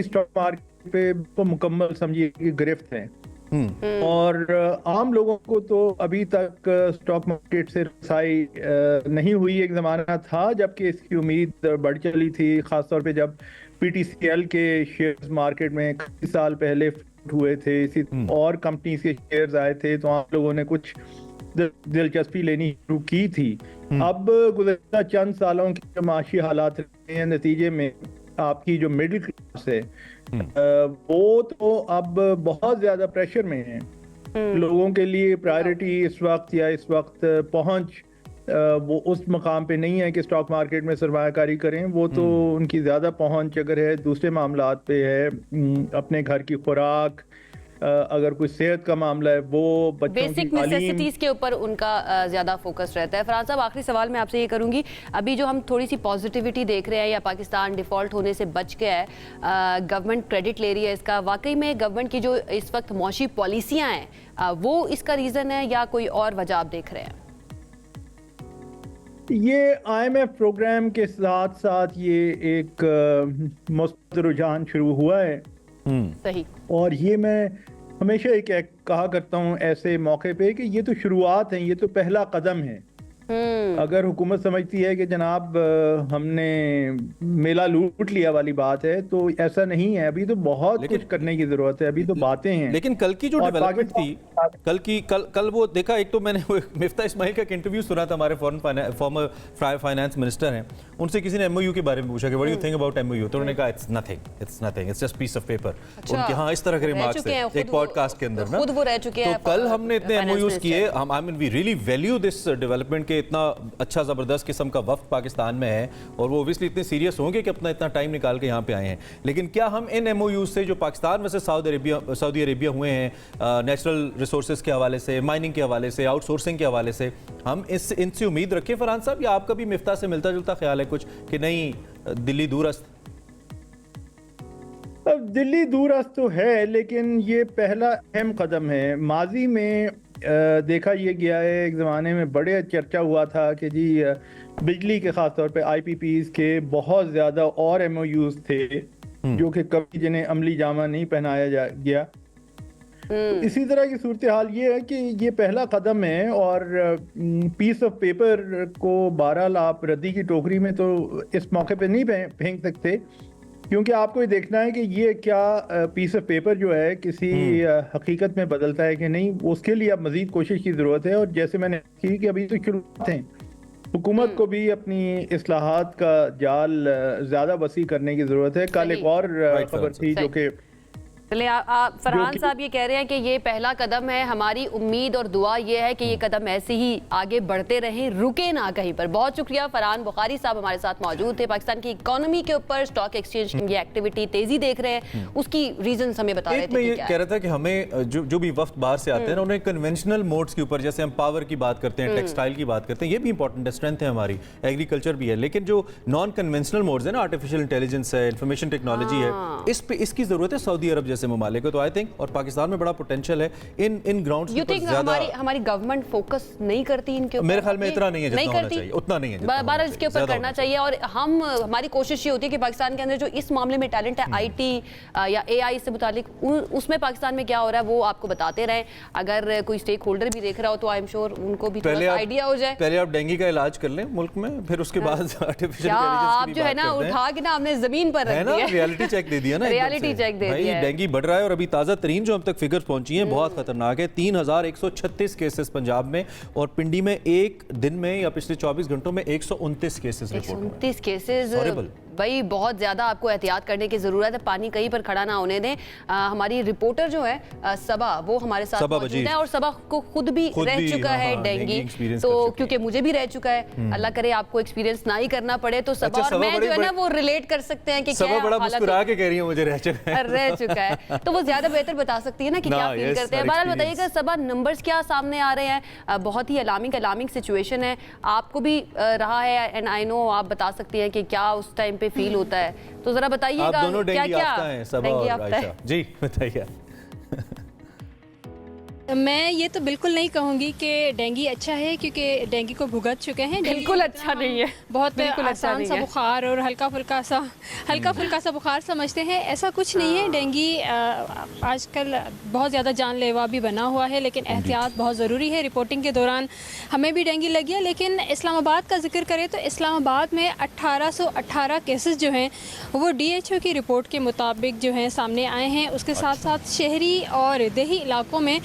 [SPEAKER 3] स्टॉक मार्केट पे तो मुकम्मल समझिए कि गिरफ्त है। और आम लोगों को तो अभी तक स्टॉक मार्केट से रसाई नहीं हुई। एक ज़माना था जबकि इसकी उम्मीद बढ़ चली थी, ख़ासतौर पे जब PTCL के शेयर्स मार्केट में कई साल पहले हुए थे, इसी और कंपनीज के शेयर्स आए थे, तो आप लोगों ने कुछ दिलचस्पी लेनी शुरू की थी। अब गुज़श्ता चंद सालों के माशी हालात रहे हैं, नतीजे में आपकी जो मिडिल क्लास है वो तो अब बहुत ज़्यादा प्रेशर में है। लोगों के लिए प्रायोरिटी इस वक्त पहुंच वो उस मकाम पे नहीं है कि स्टॉक मार्केट में सरमायाकारी करें। वो तो उनकी ज़्यादा पहुंच अगर है दूसरे मामलात पे है, अपने घर की खुराक, अगर कोई सेहत का मामला है, वो बच्चों
[SPEAKER 1] बेसिक
[SPEAKER 3] की तालीम,
[SPEAKER 1] नेसेसिटीज के ऊपर उनका ज्यादा फोकस रहता है। फरहान साहब, आखिरी सवाल मैं आपसे ये करूंगी, अभी जो हम थोड़ी सी पॉजिटिविटी देख रहे हैं या पाकिस्तान डिफॉल्ट होने से बच गया है, गवर्नमेंट क्रेडिट ले रही है इसका, वाकई में गवर्नमेंट की जो इस वक्त मौशी पॉलिसियां हैं वो इसका रीजन है या कोई और वजह आप देख रहे हैं?
[SPEAKER 3] ये IMF प्रोग्राम के साथ साथ ये एक मुस्बत रुझान शुरू हुआ है।
[SPEAKER 1] सही।
[SPEAKER 3] और ये मैं हमेशा एक कहा करता हूँ ऐसे मौके पे कि ये तो शुरुआत है, ये तो पहला कदम है। अगर हुकूमत समझती है कि जनाब हमने मेला लूट लिया वाली बात है, तो ऐसा नहीं है। अभी तो बहुत कुछ करने की जरूरत है, अभी तो बातें हैं।
[SPEAKER 2] लेकिन कल की जो डेवलपमेंट थी, कल वो देखा, एक तो मैंने मिफ्ता इस्माइल का एक इंटरव्यू सुना था, हमारे फॉर्मर फाइनेंस मिनिस्टर हैं, उनसे किसी ने MOU के बारे में पूछा कि what do you think about MOU, तो उन्होंने कहा it's nothing, it's just piece of paper. उनके हाँ इस तरह के रिमार्क्स थे एक पॉडकास्ट के अंदर ना,
[SPEAKER 1] खुद वो रह चुके हैं।
[SPEAKER 2] तो कल हमने इतने MOUs किए, हम I mean we really value this development के, इतना अच्छा ज़बरदस्त किस्म का वफ्द पाकिस्तान में है और वो ऑब्वियसली इतने सीरियस होंगे कि अपना इतना टाइम निकाल के यहाँ पे आए हैं। लेकिन क्या हम इन MOUs से जो पाकिस्तान वैसे सऊदी अरेबिया हुए हैं, नेचुरल रिसोर्सेज के हवाले से, माइनिंग के हवाले से, आउटसोर्सिंग के हवाले से, हम इनसे उम्मीद रखें फरहान साहब, या आपका भी मिफ्ता से मिलता जुलता ख्याल है कुछ कि नहीं दिल्ली दूरस्त?
[SPEAKER 3] अब दिल्ली दूरस्त तो है, लेकिन ये पहला अहम कदम है। माजी में देखा ये गया है, एक ज़माने में बड़े चर्चा हुआ था कि जी बिजली के ख़ास तौर पे IPPs के बहुत ज़्यादा और MOUs थे जो कि कभी जिन्हें अमली जामा नहीं पहनाया गया। तो इसी तरह की सूरत हाल ये है कि ये पहला कदम है और पीस ऑफ पेपर को बहरहाल आप रद्दी की टोकरी में तो इस मौके पे नहीं फेंक सकते, क्योंकि आपको ये देखना है कि ये क्या पीस ऑफ पेपर जो है किसी हकीकत में बदलता है कि नहीं। उसके लिए अब मजीद कोशिश की ज़रूरत है। और जैसे मैंने की कि अभी तो शुरुआत है, हुकूमत को भी अपनी इस्लाहात का जाल ज़्यादा वसी करने की ज़रूरत है। कल एक और खबर थी जो कि
[SPEAKER 1] चलिए, आप फरहान साहब ये कह रहे हैं कि ये पहला कदम है, हमारी उम्मीद और दुआ ये है कि ये कदम ऐसे ही आगे बढ़ते रहें, रुके ना कहीं पर। बहुत शुक्रिया। फरहान बुखारी साहब हमारे साथ मौजूद थे। पाकिस्तान की इकोनॉमी के ऊपर स्टॉक एक्सचेंज की एक्टिविटी तेजी देख रहे हैं, उसकी रीजन हमें बता रहे थे।
[SPEAKER 2] मैं ये कह रहा था कि हमें जो भी वफ्द बाहर से आते हैं ना, उन्हें कन्वेंशनल मोड्स के ऊपर, जैसे हम पावर की बात करते हैं, टेक्सटाइल की बात करते हैं, ये भी इंपॉर्टेंट है, स्ट्रेंथ है हमारी, एग्रीकल्चर भी है, लेकिन जो नॉन कन्वेंशनल मोड्स है ना, आर्टिफिशियल इंटेलिजेंस है, इंफॉर्मेशन टेक्नोलॉजी है, इस पे इसकी जरूरत है सऊदी अरब जैसे ममालिक को। तो आई थिंक और पाकिस्तान में बड़ा पोटेंशियल है इन ग्राउंड्स के ऊपर। ज्यादा
[SPEAKER 1] हमारी गवर्नमेंट फोकस नहीं करती इनके ऊपर?
[SPEAKER 2] मेरे ख्याल में इतना नहीं है जितना होना चाहिए, उतना नहीं है,
[SPEAKER 1] बार इसके ऊपर करना चाहिए। और हमारी कोशिश ये होती है कि पाकिस्तान के अंदर जो इस मामले में टैलेंट है, IT या AI से मुतालिक, उसमें पाकिस्तान में क्या हो रहा है वो आपको बताते रहें। अगर कोई स्टेक होल्डर भी देख रहा हो तो आई एम श्योर उनको भी थोड़ा आइडिया हो जाए।
[SPEAKER 2] पहले आप डेंगू का इलाज कर लें मुल्क में, फिर उसके बाद आर्टिफिशियल
[SPEAKER 1] आप जो है ना उठा के ना हमने जमीन पर रख दिया,
[SPEAKER 2] रियलिटी चेक दे दिया ना,
[SPEAKER 1] रियलिटी चेक दे दिया।
[SPEAKER 2] डेंगू बढ़ रहा है और अभी ताज़ा तरीन जो हम तक फिगर्स पहुंची हैं बहुत खतरनाक है। 3136 केसेस पंजाब में और पिंडी में एक दिन में या पिछले 24 घंटों में 129 केसेस रिपोर्ट हुए।
[SPEAKER 1] 129 केसेस भाई, बहुत ज़्यादा आपको एहतियात करने की ज़रूरत है। पानी कहीं पर खड़ा ना होने दें। हमारी रिपोर्टर जो है सबा, वो हमारे साथ मौजूद है और सबा को खुद भी रह चुका है डेंगू, तो क्योंकि मुझे भी रह चुका है, अल्लाह करे आपको एक्सपीरियंस ना ही करना पड़े। तो सबा और मैं जो है ना वो रिलेट कर सकते हैं कि क्या
[SPEAKER 2] बड़ा मुस्कुरा के कह रही है मुझे रह
[SPEAKER 1] चुका है, तो वो ज़्यादा बेहतर बता सकती है ना कि क्या फील करते हैं। बहरहाल बताइएगा सबा, नंबर्स क्या सामने आ रहे हैं? बहुत ही अलार्मिंग सिचुएशन है, आपको भी रहा है एंड आई नो आप बता सकती हैं कि क्या उस टाइम पे फील होता है, तो जरा बताइएगा क्या
[SPEAKER 2] क्या जी बताइए।
[SPEAKER 4] मैं ये तो बिल्कुल नहीं कहूँगी कि डेंगू अच्छा है, क्योंकि डेंगू को भुगत चुके हैं।
[SPEAKER 1] बिल्कुल अच्छा नहीं है,
[SPEAKER 4] बहुत आसान सा बुखार और हल्का फुल्का सा बुखार समझते हैं, ऐसा कुछ नहीं है। डेंगू आजकल बहुत ज़्यादा जानलेवा भी बना हुआ है, लेकिन एहतियात बहुत ज़रूरी है। रिपोर्टिंग के दौरान हमें भी डेंगू लग गया, लेकिन इस्लामाबाद का जिक्र करें तो इस्लामाबाद में 1818 केसेस जो हैं वो DHO की रिपोर्ट के मुताबिक जो हैं सामने आए हैं। उसके साथ साथ शहरी और देही इलाकों में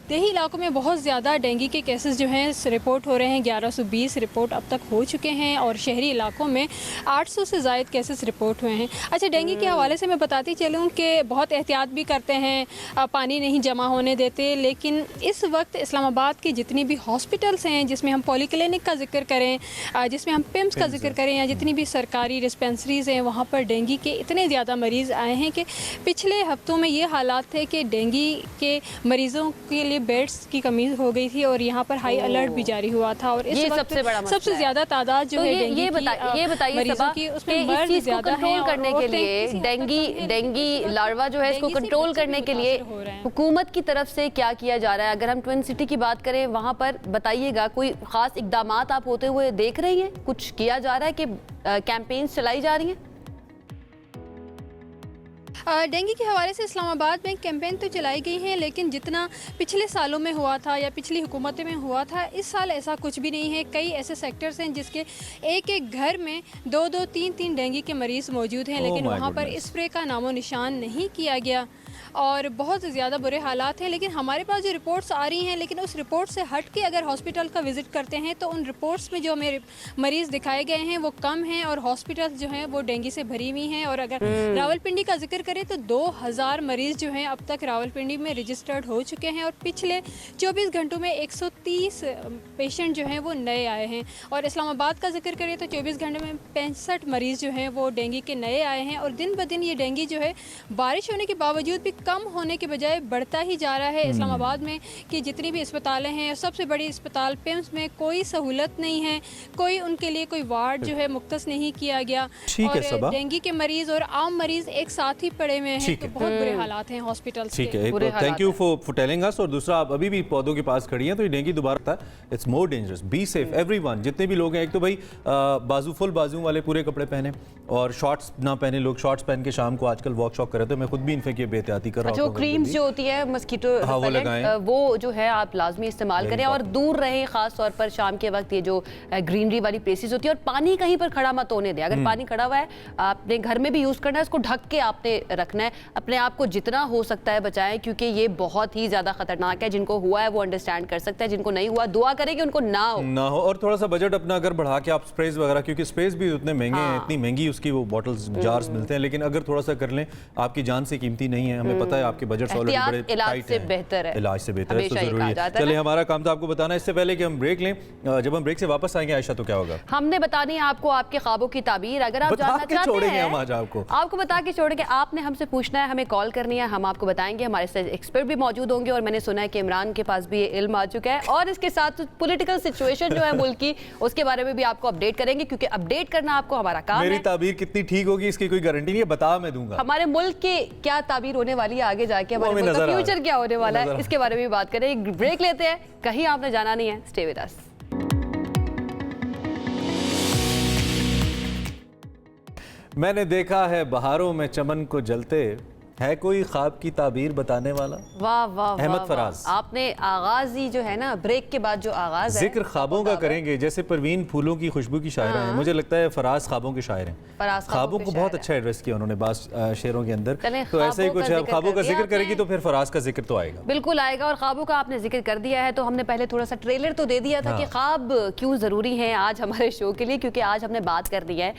[SPEAKER 4] देही इलाकों में बहुत ज़्यादा डेंगू के केसेस जो हैं रिपोर्ट हो रहे हैं। 1120 रिपोर्ट अब तक हो चुके हैं और शहरी इलाकों में 800 से ज़ायद केसेस रिपोर्ट हुए हैं। अच्छा, डेंगू के हवाले से मैं बताती चलूँ कि बहुत एहतियात भी करते हैं, पानी नहीं जमा होने देते, लेकिन इस वक्त इस्लामाबाद की जितनी भी हॉस्पिटल्स हैं, जिसमें हम पॉलीक्लिनिक का जिक्र करें, जिसमें हम पिम्स का जिक्र करें, या जितनी भी सरकारी डिस्पेंसरीज़ हैं, वहाँ पर डेंगू के इतने ज़्यादा मरीज़ आए हैं कि पिछले हफ्तों में ये हालात थे कि डेंगू के मरीज़ों के लिए बेड्स की कमी हो गई थी और यहाँ पर हाई अलर्ट भी जारी हुआ था। और इस वक्त सबसे ज़्यादा तादाद जो है
[SPEAKER 1] ये बताइए सबा कि इस चीज़ को कंट्रोल करने के लिए डेंगू लार्वा जो है इसको कंट्रोल करने के लिए हुकूमत की तरफ से क्या किया जा रहा है? अगर हम ट्विन सिटी की बात करें, वहाँ पर बताइएगा कोई खास इकदामात आप होते हुए देख रही हैं? कुछ किया जा रहा है कि कैंपेन्स चलाई जा रही हैं?
[SPEAKER 4] डेंगू के हवाले से इस्लामाबाद में कैंपेन तो चलाई गई हैं, लेकिन जितना पिछले सालों में हुआ था या पिछली हुकूमतें में हुआ था, इस साल ऐसा कुछ भी नहीं है। कई ऐसे सेक्टर्स हैं जिसके एक एक घर में 2-2, 3-3 डेंगू के मरीज़ मौजूद हैं, लेकिन वहाँ पर स्प्रे का नामो निशान नहीं किया गया और बहुत ज़्यादा बुरे हालात हैं। लेकिन हमारे पास जो रिपोर्ट्स आ रही हैं, लेकिन उस रिपोर्ट से हट के अगर हॉस्पिटल का विज़िट करते हैं तो उन रिपोर्ट्स में जो हमें मरीज़ दिखाए गए हैं वो कम हैं और हॉस्पिटल्स जो हैं वो डेंगू से भरी हुई हैं। और अगर रावलपिंडी का जिक्र करें तो 2000 मरीज़ जो हैं अब तक रावलपिंडी में रजिस्टर्ड हो चुके हैं और पिछले 24 घंटों में 130 पेशेंट जो हैं वो नए आए हैं। और इस्लामाबाद का जिक्र करें तो 24 घंटे में 65 मरीज़ जो हैं वो डेंगू के नए आए हैं। और दिन ब दिन ये डेंगू जो है बारिश होने के बावजूद भी कम होने के बजाय बढ़ता ही जा रहा है। इस्लामाबाद में कि जितनी भी अस्पतालें हैं, सबसे बड़ी अस्पताल पिम्स में कोई सहूलत नहीं है, कोई उनके लिए कोई वार्ड जो है मुख्तस नहीं किया गया और डेंगू के मरीज और आम मरीज एक साथ ही पड़े हुए हैं, तो बहुत बुरे हालात हैं हॉस्पिटल्स के।
[SPEAKER 2] ठीक है, thank you for telling us. और दूसरा, आप अभी भी पौधों के पास खड़ी हैं तो ये डेंगू दोबारा आता है, it's more dangerous, be safe everyone. जितने भी लोग हैं, एक तो भाई बाजू फुल बाजू वाले पूरे कपड़े पहने और शॉर्ट्स ना पहने। लोग शॉर्ट्स पहन के शाम को आजकल वॉक शॉक कर रहे थे, मैं खुद भी इनफेक्ट ये बेहतियाती कर रहा हूं।
[SPEAKER 1] जो क्रीम्स जो होती है मस्कीटो वो जो है आप लाजमी इस्तेमाल करें और दूर रहें, खास तौर पर शाम के वक्त ये जो ग्रीनरी वाली प्लेसेस होती है। और पानी कहीं पर खड़ा मत होने दें। अगर पानी खड़ा हुआ है, आपने घर में भी यूज करना है, उसको ढक के आपने रखना है। अपने आप को जितना हो सकता है बचाएं, क्योंकि ये बहुत ही ज्यादा खतरनाक है। जिनको हुआ है वो अंडरस्टैंड कर सकता है, जिनको नहीं हुआ दुआ करें कि उनको ना हो। और
[SPEAKER 2] थोड़ा सा बजट अपना अगर बढ़ा के आप स्प्रेज वगैरह, क्योंकि स्प्रेज भी उतने महंगे हैं, इतनी महंगी उसकी वो बॉटल्स जार्स मिलते हैं, लेकिन अगर थोड़ा सा कर लें, आपकी जान से कीमती नहीं है। हमें पता है आपके बजट ऑलरेडी बड़े
[SPEAKER 1] इलाज से बेहतर है,
[SPEAKER 2] इलाज से बेहतर है, तो जरूरी है। चलिए, हमारा काम था आपको बताना। इससे पहले कि हम ब्रेक लें, जब हम ब्रेक से वापस आएंगे आयशा, तो क्या होगा?
[SPEAKER 1] हमने बतानी है आपको आपके ख्वाबों की ताबीर। अगर आप जानना चाहते हैं,
[SPEAKER 2] हम आज आपको
[SPEAKER 1] बता के छोड़ेंगे। आपने हमसे पूछना है, हमें कॉल करनी है, हम आपको बताएंगे। हमारे साथ एक्सपर्ट भी मौजूद होंगे और मैंने सुना है कि इमरान के पास भी ये इल्म आ चुका है और इसके साथ पॉलिटिकल सिचुएशन जो है मुल्क की, उसके बारे में भी आपको अपडेट करेंगे, क्योंकि अपडेट करना आपको हमारा काम है।
[SPEAKER 2] मेरी ताबीर कितनी ठीक होगी इसकी कोई गारंटी नहीं है, बता मैं दूंगा।
[SPEAKER 1] हमारे मुल्क की क्या ताबीर होने वाली है आगे जाके, हमारे मुल्क का फ्यूचर क्या होने वाला है, इसके बारे में भी बात करें। ब्रेक लेते हैं, कहीं आपने जाना नहीं है, स्टे विद अस।
[SPEAKER 2] मैंने देखा है बहारों में चमन को जलते, है कोई ख्वाब की ताबीर बताने वाला?
[SPEAKER 1] वाह वाह,
[SPEAKER 2] अहमद फराज।
[SPEAKER 1] आपने आगाज ही जो है ना, ब्रेक के बाद जो आगाज है,
[SPEAKER 2] जिक्र ख्वाबों का करेंगे। जैसे परवीन फूलों की खुशबू की शायरा है, मुझे लगता है फराज ख्वाबों के शायर हैं। ख्वाबों को बहुत अच्छा एड्रेस किया उन्होंने बास शेरों के अंदर, तो ऐसे ही कुछ है। ख्वाबों का जिक्र करेगी तो फिर फराज का जिक्र तो आएगा,
[SPEAKER 1] बिल्कुल आएगा। और ख्वाबों का आपने जिक्र कर दिया है, तो हमने पहले थोड़ा सा ट्रेलर तो दे दिया था कि ख्वाब क्यों जरूरी है आज हमारे शो के लिए, क्योंकि आज हमने बात कर दी है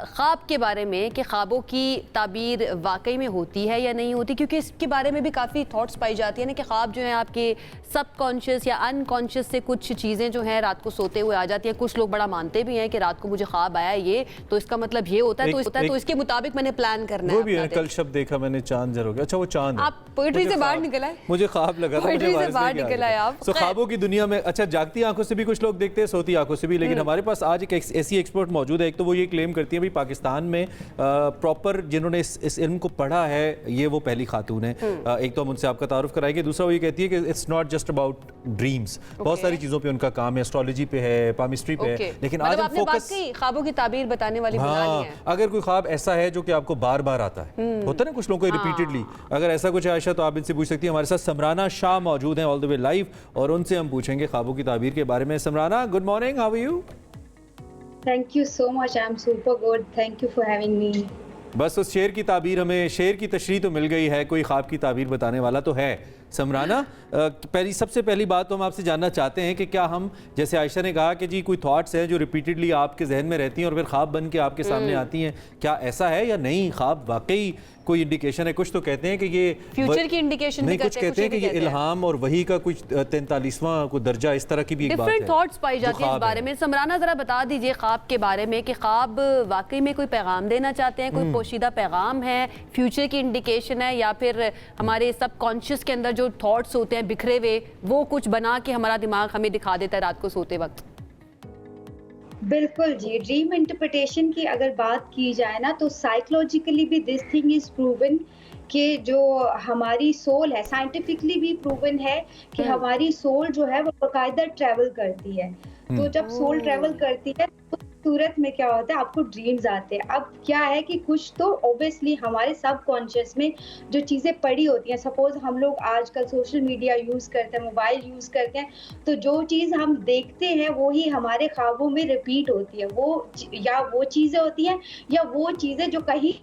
[SPEAKER 1] ख्वाब के बारे में कि ख्वाबों की ताबीर वाकई में होती है या नहीं होती, क्योंकि इसके बारे में भी काफ़ी थॉट्स पाई जाती है ना कि ख्वाब जो है आपके सबकॉन्शियस या अनकॉन्शियस से कुछ चीज़ें जो हैं रात को सोते हुए आ जाती हैं। कुछ लोग बड़ा मानते भी हैं कि रात को मुझे ख्वाब आया ये, तो इसका मतलब ये होता है, तो इसके मुताबिक मैंने प्लान करना है।
[SPEAKER 2] वो भी है, कल शब्द देखा मैंने चांद जर हो गया। अच्छा, वो चांद
[SPEAKER 1] आप पोएट्री से बाहर निकला है,
[SPEAKER 2] मुझे ख्वाब लगा,
[SPEAKER 1] पोएट्री से बाहर निकला है आप।
[SPEAKER 2] तो ख्वाबों की दुनिया में अच्छा, जागती आंखों से भी कुछ लोग देखते हैं, सोती आंखों से भी, लेकिन हमारे पास आज एक ऐसी एक्सपर्ट मौजूद है। एक तो वो ये क्लेम करती है भाई पाकिस्तान में प्रॉपर जिन्होंने इस इल्म को पढ़ा है, ये वो पहली खातून है। एक तो हम उनसे आपका तारुफ कराएंगे, दूसरा वो ये कहती है कि it's not just about dreams, बहुत सारी चीजों पे उनका काम है, एस्ट्रोलॉजी पे है, पामिस्ट्री पे है, लेकिन आज हम फोकस
[SPEAKER 1] ख्वाबों की ताबीर बताने वाली बनानी है।
[SPEAKER 2] अगर कोई ख्वाब ऐसा है जो कि आपको बार बार आता है, होता है ना कुछ लोगों को रिपीटेडली, अगर ऐसा कुछ है आयशा, तो आप इनसे पूछ सकती हैं। हमारे साथ समराना शाह मौजूद हैं ऑल द वे लाइव, और उनसे हम पूछेंगे ख्वाबों की ताबीर के बारे में। Samrana, good morning, how are you?
[SPEAKER 5] Thank you so much. I'm super good. Thank you for having me.
[SPEAKER 2] बस उस शेर की ताबीर, हमें शेर की तशरीह तो मिल गई है, कोई ख्वाब की ताबीर बताने वाला तो है, समराना, सबसे पहली बात तो हम आपसे जानना चाहते हैं कि क्या हम, जैसे आयशा ने कहा कि जी कोई थॉट्स हैं जो रिपीटेडली आपके जहन में रहती हैं और फिर ख्वाब बन के आपके सामने आती हैं, क्या ऐसा है या नहीं? ख्वाब वाकई कोई इंडिकेशन है? कुछ तो कहते हैं कि ये
[SPEAKER 1] फ्यूचर की इंडिकेशन
[SPEAKER 2] नहीं, कुछ कहते हैं कि ये इल्हाम और वही का कुछ 43वां कोई दर्जा, इस तरह की भी एक बात है।
[SPEAKER 1] डिफरेंट थॉट्स पाई जाती है इस बारे में। समराना जरा बता दीजिए ख्वाब के बारे में कि ख्वाब वाकई में कोई पैगाम देना चाहते हैं, कोई पोशीदा पैगाम है, फ्यूचर की इंडिकेशन है, या फिर हमारे सबकॉन्शियस के अंदर जो थॉट्स होते हैं बिखरे हुए वो कुछ बना के हमारा दिमाग हमें दिखा देता है रात को सोते वक्त?
[SPEAKER 5] बिल्कुल जी, ड्रीम इंटरप्रिटेशन की अगर बात की जाए ना तो साइकोलॉजिकली भी दिस थिंग इज प्रूवन कि जो हमारी सोल है, साइंटिफिकली भी प्रूवन है कि हमारी सोल जो है वो बाकायदा ट्रैवल करती है। तो जब सोल ट्रैवल करती है तो सूरत में क्या होता है, आपको ड्रीम्स आते हैं। अब क्या है कि कुछ तो ऑब्वियसली हमारे सबकॉन्शियस में जो चीज़ें पड़ी होती हैं, सपोज हम लोग आजकल सोशल मीडिया यूज़ करते हैं, मोबाइल यूज़ करते हैं, तो जो चीज़ हम देखते हैं वो ही हमारे ख्वाबों में रिपीट होती है। वो चीज़ें होती हैं या वो चीज़ें जो कहीं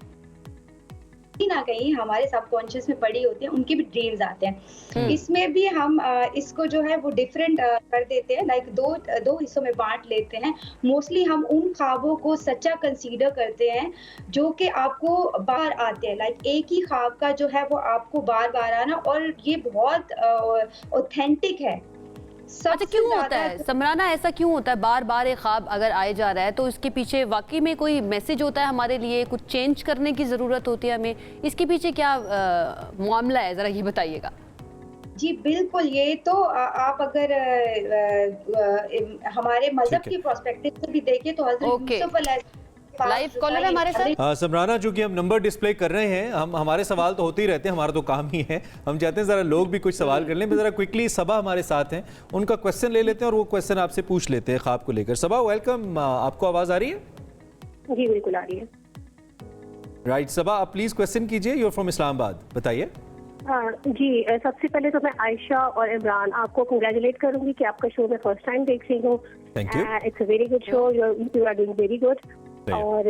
[SPEAKER 5] ना कहीं हमारे सबकॉन्शियस में पड़ी होती हैं, उनके भी ड्रीम्स आते हैं। इसमें भी हम इसको जो है वो डिफरेंट कर देते हैं, लाइक दो हिस्सों में बांट लेते हैं। मोस्टली हम उन ख्वाबों को सच्चा कंसीडर करते हैं जो कि आपको बार आते हैं, लाइक एक ही ख्वाब का जो है वो आपको बार बार आना, और ये बहुत ऑथेंटिक है।
[SPEAKER 1] अच्छा, क्यों होता है समराना, ऐसा क्यों होता है बार बार एक ख्वाब अगर आए जा रहा है? तो इसके पीछे वाकई में कोई मैसेज होता है हमारे लिए, कुछ चेंज करने की ज़रूरत होती है हमें? इसके पीछे क्या मामला है, ज़रा ये बताइएगा।
[SPEAKER 5] जी बिल्कुल, ये तो आप अगर हमारे मजहब की पर्सपेक्टिव से भी देखें तो हज़रत यूसुफ अलैहि
[SPEAKER 1] लाइव कॉलर है हमारे साथ।
[SPEAKER 2] हाँ समराना, जो कि हम नंबर डिस्प्ले कर रहे हैं, हमारे सवाल तो होते ही रहते हैं, हमारा तो काम ही है। हम चाहते हैं जरा लोग भी कुछ सवाल कर लें। जरा क्विकली सबा हमारे साथ हैं, उनका क्वेश्चन ले लेते हैं और वो क्वेश्चन आपसे पूछ लेते हैं ख्वाब को लेकर। सबा वेलकम, आपको आवाज आ रही है?
[SPEAKER 6] जी बिल्कुल आ रही है।
[SPEAKER 2] राइट सबा, आप प्लीज क्वेश्चन कीजिए। यू आर फ्रॉम इस्लामाबाद, बताइए।
[SPEAKER 6] जी सबसे पहले तो मैं आयशा और इमरान आपको कंग्रेचुलेट करूंगी कि आपका शो मैं फर्स्ट टाइम देख रही हूँ।
[SPEAKER 2] Thank you.
[SPEAKER 6] It's a very good show, you are doing very good. और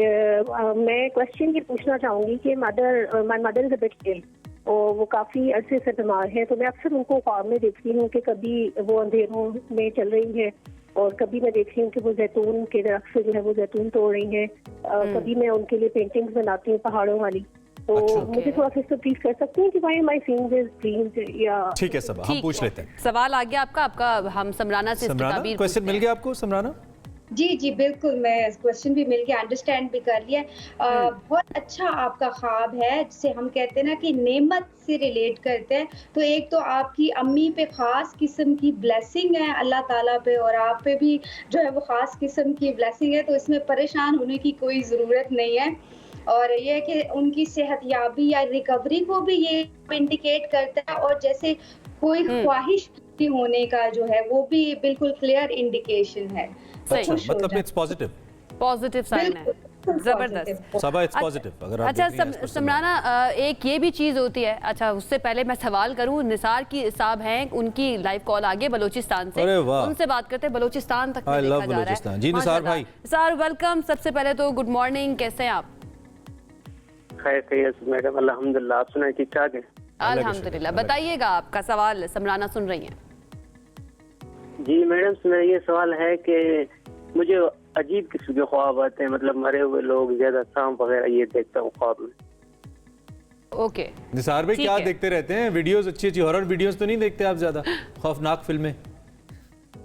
[SPEAKER 6] मैं क्वेश्चन ये पूछना चाहूंगी कि my mother is a bit ill, और वो काफी अरसे से बीमार है। तो मैं अक्सर उनको ख्वाब में देखती हूँ कि कभी वो अंधेरों में चल रही है और कभी मैं देखती हूँ कि वो जैतून के दरख्त से जो है वो जैतून तोड़ रही है। कभी मैं उनके लिए पेंटिंग्स बनाती हूँ पहाड़ों वाली। तो मुझे थोड़ा सा प्लीज कर सकती हैं कि why am I seeing this dreams? या
[SPEAKER 2] ठीक है सबा, हम पूछ लेते हैं।
[SPEAKER 1] सवाल आ गया आपका हम समराना से
[SPEAKER 2] क्वेश्चन मिल गया आपको समराना?
[SPEAKER 5] जी बिल्कुल, मैं क्वेश्चन भी मिल गया, अंडरस्टैंड भी कर लिया। बहुत अच्छा आपका ख्वाब है, जिसे हम कहते हैं ना कि नेमत से रिलेट करते हैं। तो एक तो आपकी अम्मी पे खास किस्म की ब्लेसिंग है अल्लाह ताला पे, और आप पे भी जो है वो खास किस्म की ब्लेसिंग है, तो इसमें परेशान होने की कोई ज़रूरत नहीं है। और ये है कि उनकी सेहत याबी या रिकवरी को भी ये इंडिकेट करता है, और जैसे कोई ख्वाहिश होने का जो है वो भी बिल्कुल क्लियर इंडिकेशन है।
[SPEAKER 2] अच्छा, मतलब इट्स
[SPEAKER 1] पॉजिटिव साइन है, जबरदस्त
[SPEAKER 2] सबा, इट्स पॉजिटिव। अगर आप
[SPEAKER 1] अच्छा समराना, एक ये भी चीज़ होती है। अच्छा, उससे पहले मैं सवाल करूं, निसार की साहब हैं, उनकी लाइव कॉल आ गई बलोचिस्तान से, उनसे बात करते हैं। बलोचिस्तान तक में देखा जा रहा है।
[SPEAKER 2] जी निसार भाई।
[SPEAKER 1] निसार वेलकम, सबसे पहले तो गुड मॉर्निंग, कैसे हैं आप?
[SPEAKER 7] खैर मैडम, अल्हम्दुलिल्लाह। आप सुनाए ठीक ठाक है?
[SPEAKER 1] अल्हम्दुलिल्लाह। बताइएगा, आपका सवाल समराना सुन रही हैं।
[SPEAKER 7] जी मैडम, मेरा ये सवाल है कि मुझे अजीब किस्म के ख्वाब आते हैं, मतलब मरे हुए लोग, ज्यादा सांप वगैरह ये देखता हूँ ख्वाब में।
[SPEAKER 1] ओके
[SPEAKER 2] निसार भाई, क्या देखते रहते हैं? वीडियोस अच्छी हॉरर वीडियोस तो नहीं देखते आप ज्यादा? खौफनाक फिल्में?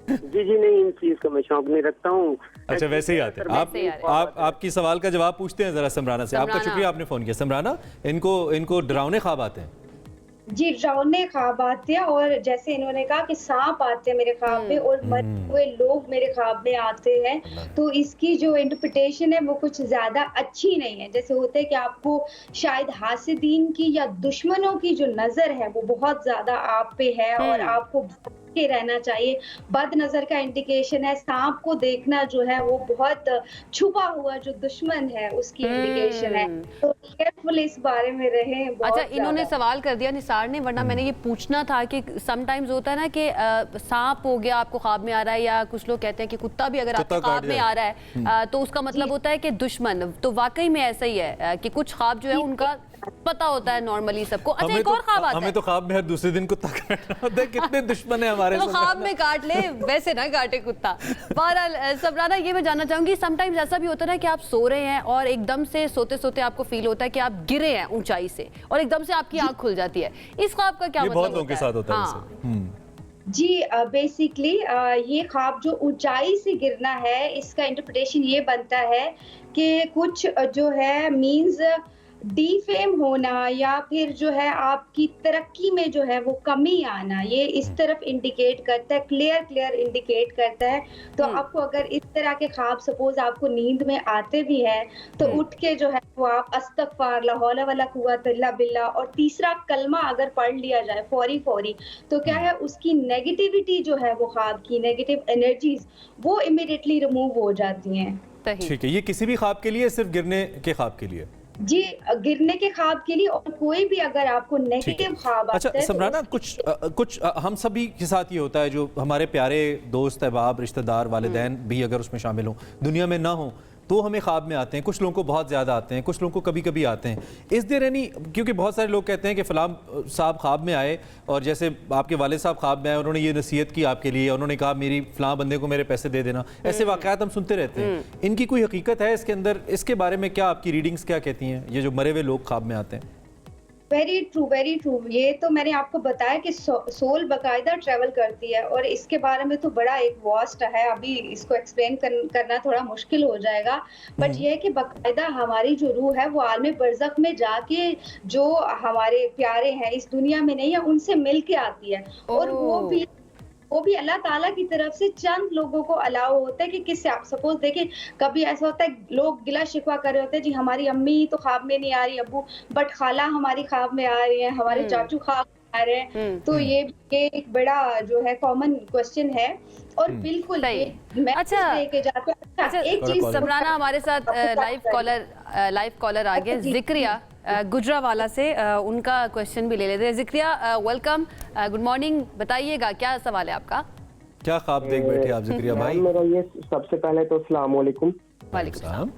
[SPEAKER 7] जी नहीं, इन चीज का मैं शौक नहीं रखता हूँ।
[SPEAKER 2] अच्छा, वैसे ही आते हैं आप आपकी सवाल का जवाब पूछते हैं जरा समराना से। आपका शुक्रिया, आपने फोन किया। समराना, इनको डरावने ख्वाब आते हैं?
[SPEAKER 5] जी, डरावने ख्वाब आते हैं, और जैसे इन्होंने कहा कि सांप आते हैं मेरे ख्वाब में और मरे हुए लोग मेरे ख्वाब में आते हैं, तो इसकी जो इंटरप्रिटेशन है वो कुछ ज्यादा अच्छी नहीं है। जैसे होता है कि आपको शायद हासिदीन की या दुश्मनों की जो नजर है वो बहुत ज्यादा आप पे है, और आपको के रहना चाहिए। बद नजर का इंडिकेशन है। सांप को देखना जो है वो बहुत छुपा हुआ जो दुश्मन है उसकी इंडिकेशन है, तो केयरफुल इस बारे में रहें।
[SPEAKER 1] अच्छा, इन्होंने सवाल कर दिया निसार ने, वरना मैंने ये पूछना था कि समटाइम्स होता है ना कि सांप हो गया आपको ख्वाब में आ रहा है, या कुछ लोग कहते हैं कि कुत्ता भी अगर आपको ख्वाब में आ रहा है तो उसका मतलब होता है कि दुश्मन। तो वाकई में ऐसा ही है कि कुछ ख्वाब जो है उनका पता होता है नॉर्मली सबको। अच्छा,
[SPEAKER 2] हमें
[SPEAKER 1] एक और ख्वाब आता है,
[SPEAKER 2] हमें तो ख्वाब में हर दूसरे दिन कुत्ता काटना होता है। कितने दुश्मन है हमारे
[SPEAKER 1] तो ख्वाब में काट ले, वैसे ना काटे कुत्ता। बहरहाल सबराना, ये मैं जानना चाहूंगी, समटाइम्स ऐसा भी होता है ना कि आप सो रहे हैं और एकदम से सोते सोते आपको फील होता है कि आप गिरे हैं ऊंचाई से और एकदम से आपकी आंख खुल जाती है। इस ख्वाब का क्या
[SPEAKER 2] ये
[SPEAKER 1] मतलब
[SPEAKER 2] बहुत लोगों के साथ होता है
[SPEAKER 1] हाँ।
[SPEAKER 2] वैसे।
[SPEAKER 5] जी, बेसिकली ये ख्वाब जो ऊंचाई से गिरना है, इसका इंटरप्रिटेशन ये बनता है कि कुछ जो है मींस डीफेम होना या फिर जो है आपकी तरक्की में जो है वो कमी आना, ये इस तरफ इंडिकेट करता है, क्लियर इंडिकेट करता है। तो आपको अगर इस तरह के ख्वाब सपोज आपको नींद में आते भी हैं तो उठ के जो है वो आप अस्तगफार, ला हौला वला कुव्वत इल्ला बिल्लाह और तीसरा कलमा अगर पढ़ लिया जाए फौरी तो क्या है, उसकी नेगेटिविटी जो है, वो ख्वाब की नेगेटिव एनर्जीज वो इमीडिएटली रिमूव हो जाती हैं।
[SPEAKER 2] ठीक है, ये किसी भी ख्वाब के लिए, सिर्फ गिरने के ख्वाब के लिए?
[SPEAKER 5] जी, गिरने के ख्वाब के लिए और कोई भी अगर आपको नेगेटिव ख्वाब आता
[SPEAKER 2] अच्छा
[SPEAKER 5] है।
[SPEAKER 2] समराना, कुछ हम सभी के साथ ये होता है, जो हमारे प्यारे दोस्त, अहबाब, रिश्तेदार, वालिदैन भी अगर उसमें शामिल हों, दुनिया में ना हो, तो हमें ख्वाब में आते हैं। कुछ लोगों को बहुत ज़्यादा आते हैं, कुछ लोगों को कभी कभी आते हैं। इस देर यानी, क्योंकि बहुत सारे लोग कहते हैं कि फ़लाँ साहब ख्वाब में आए और जैसे आपके वालिद साहब ख्वाब में आए, उन्होंने ये नसीहत की आपके लिए, उन्होंने कहा मेरी फ़लाँ बंदे को मेरे पैसे दे देना। ऐसे वाक़यात हम सुनते रहते हैं। इनकी कोई हकीकत है इसके अंदर? इसके बारे में क्या आपकी रीडिंग्स क्या कहती हैं, ये जो मरे हुए लोग ख्वाब में आते हैं?
[SPEAKER 5] Very true. ये तो मैंने आपको बताया कि सोल बाकायदा ट्रेवल करती है और इसके बारे में तो बड़ा एक वास्ट है, अभी इसको एक्सप्लेन करना थोड़ा मुश्किल हो जाएगा। बट ये है कि बाकायदा हमारी जो रूह है वो आलम बरज़ख में जाके जो हमारे प्यारे हैं, इस दुनिया में नहीं है, उनसे मिल के आती है। और वो भी अल्लाह ताला की तरफ से चंद लोगों को अलाउ होता है कि किससे आप सपोज देखें, कभी ऐसा होता है लोग गिला शिकवा कर रहे होते हैं, जी हमारी अम्मी तो ख्वाब में नहीं आ रही, अब्बू, बट खाला हमारी ख्वाब में आ रही है, हमारे चाचू ख्वाब में आ रहे हैं। तो ये एक बड़ा जो है कॉमन क्वेश्चन है और बिल्कुल ये मैसेज लेके जाते हैं।
[SPEAKER 1] अच्छा, एक चीज समराना, हमारे साथ लाइव कॉलर आ गया, जिक्रिया गुजरावाला से, उनका क्वेश्चन भी ले लेते हैं। जिक्रिया, वेलकम, गुड मॉर्निंग, बताइएगा क्या सवाल है आपका?
[SPEAKER 2] क्या ख्वाब देख बैठे आप जिक्रिया भाई?
[SPEAKER 8] मेरा ये, सबसे पहले तो अस्सलाम वालेकुम।
[SPEAKER 1] वालेकुम सलाम।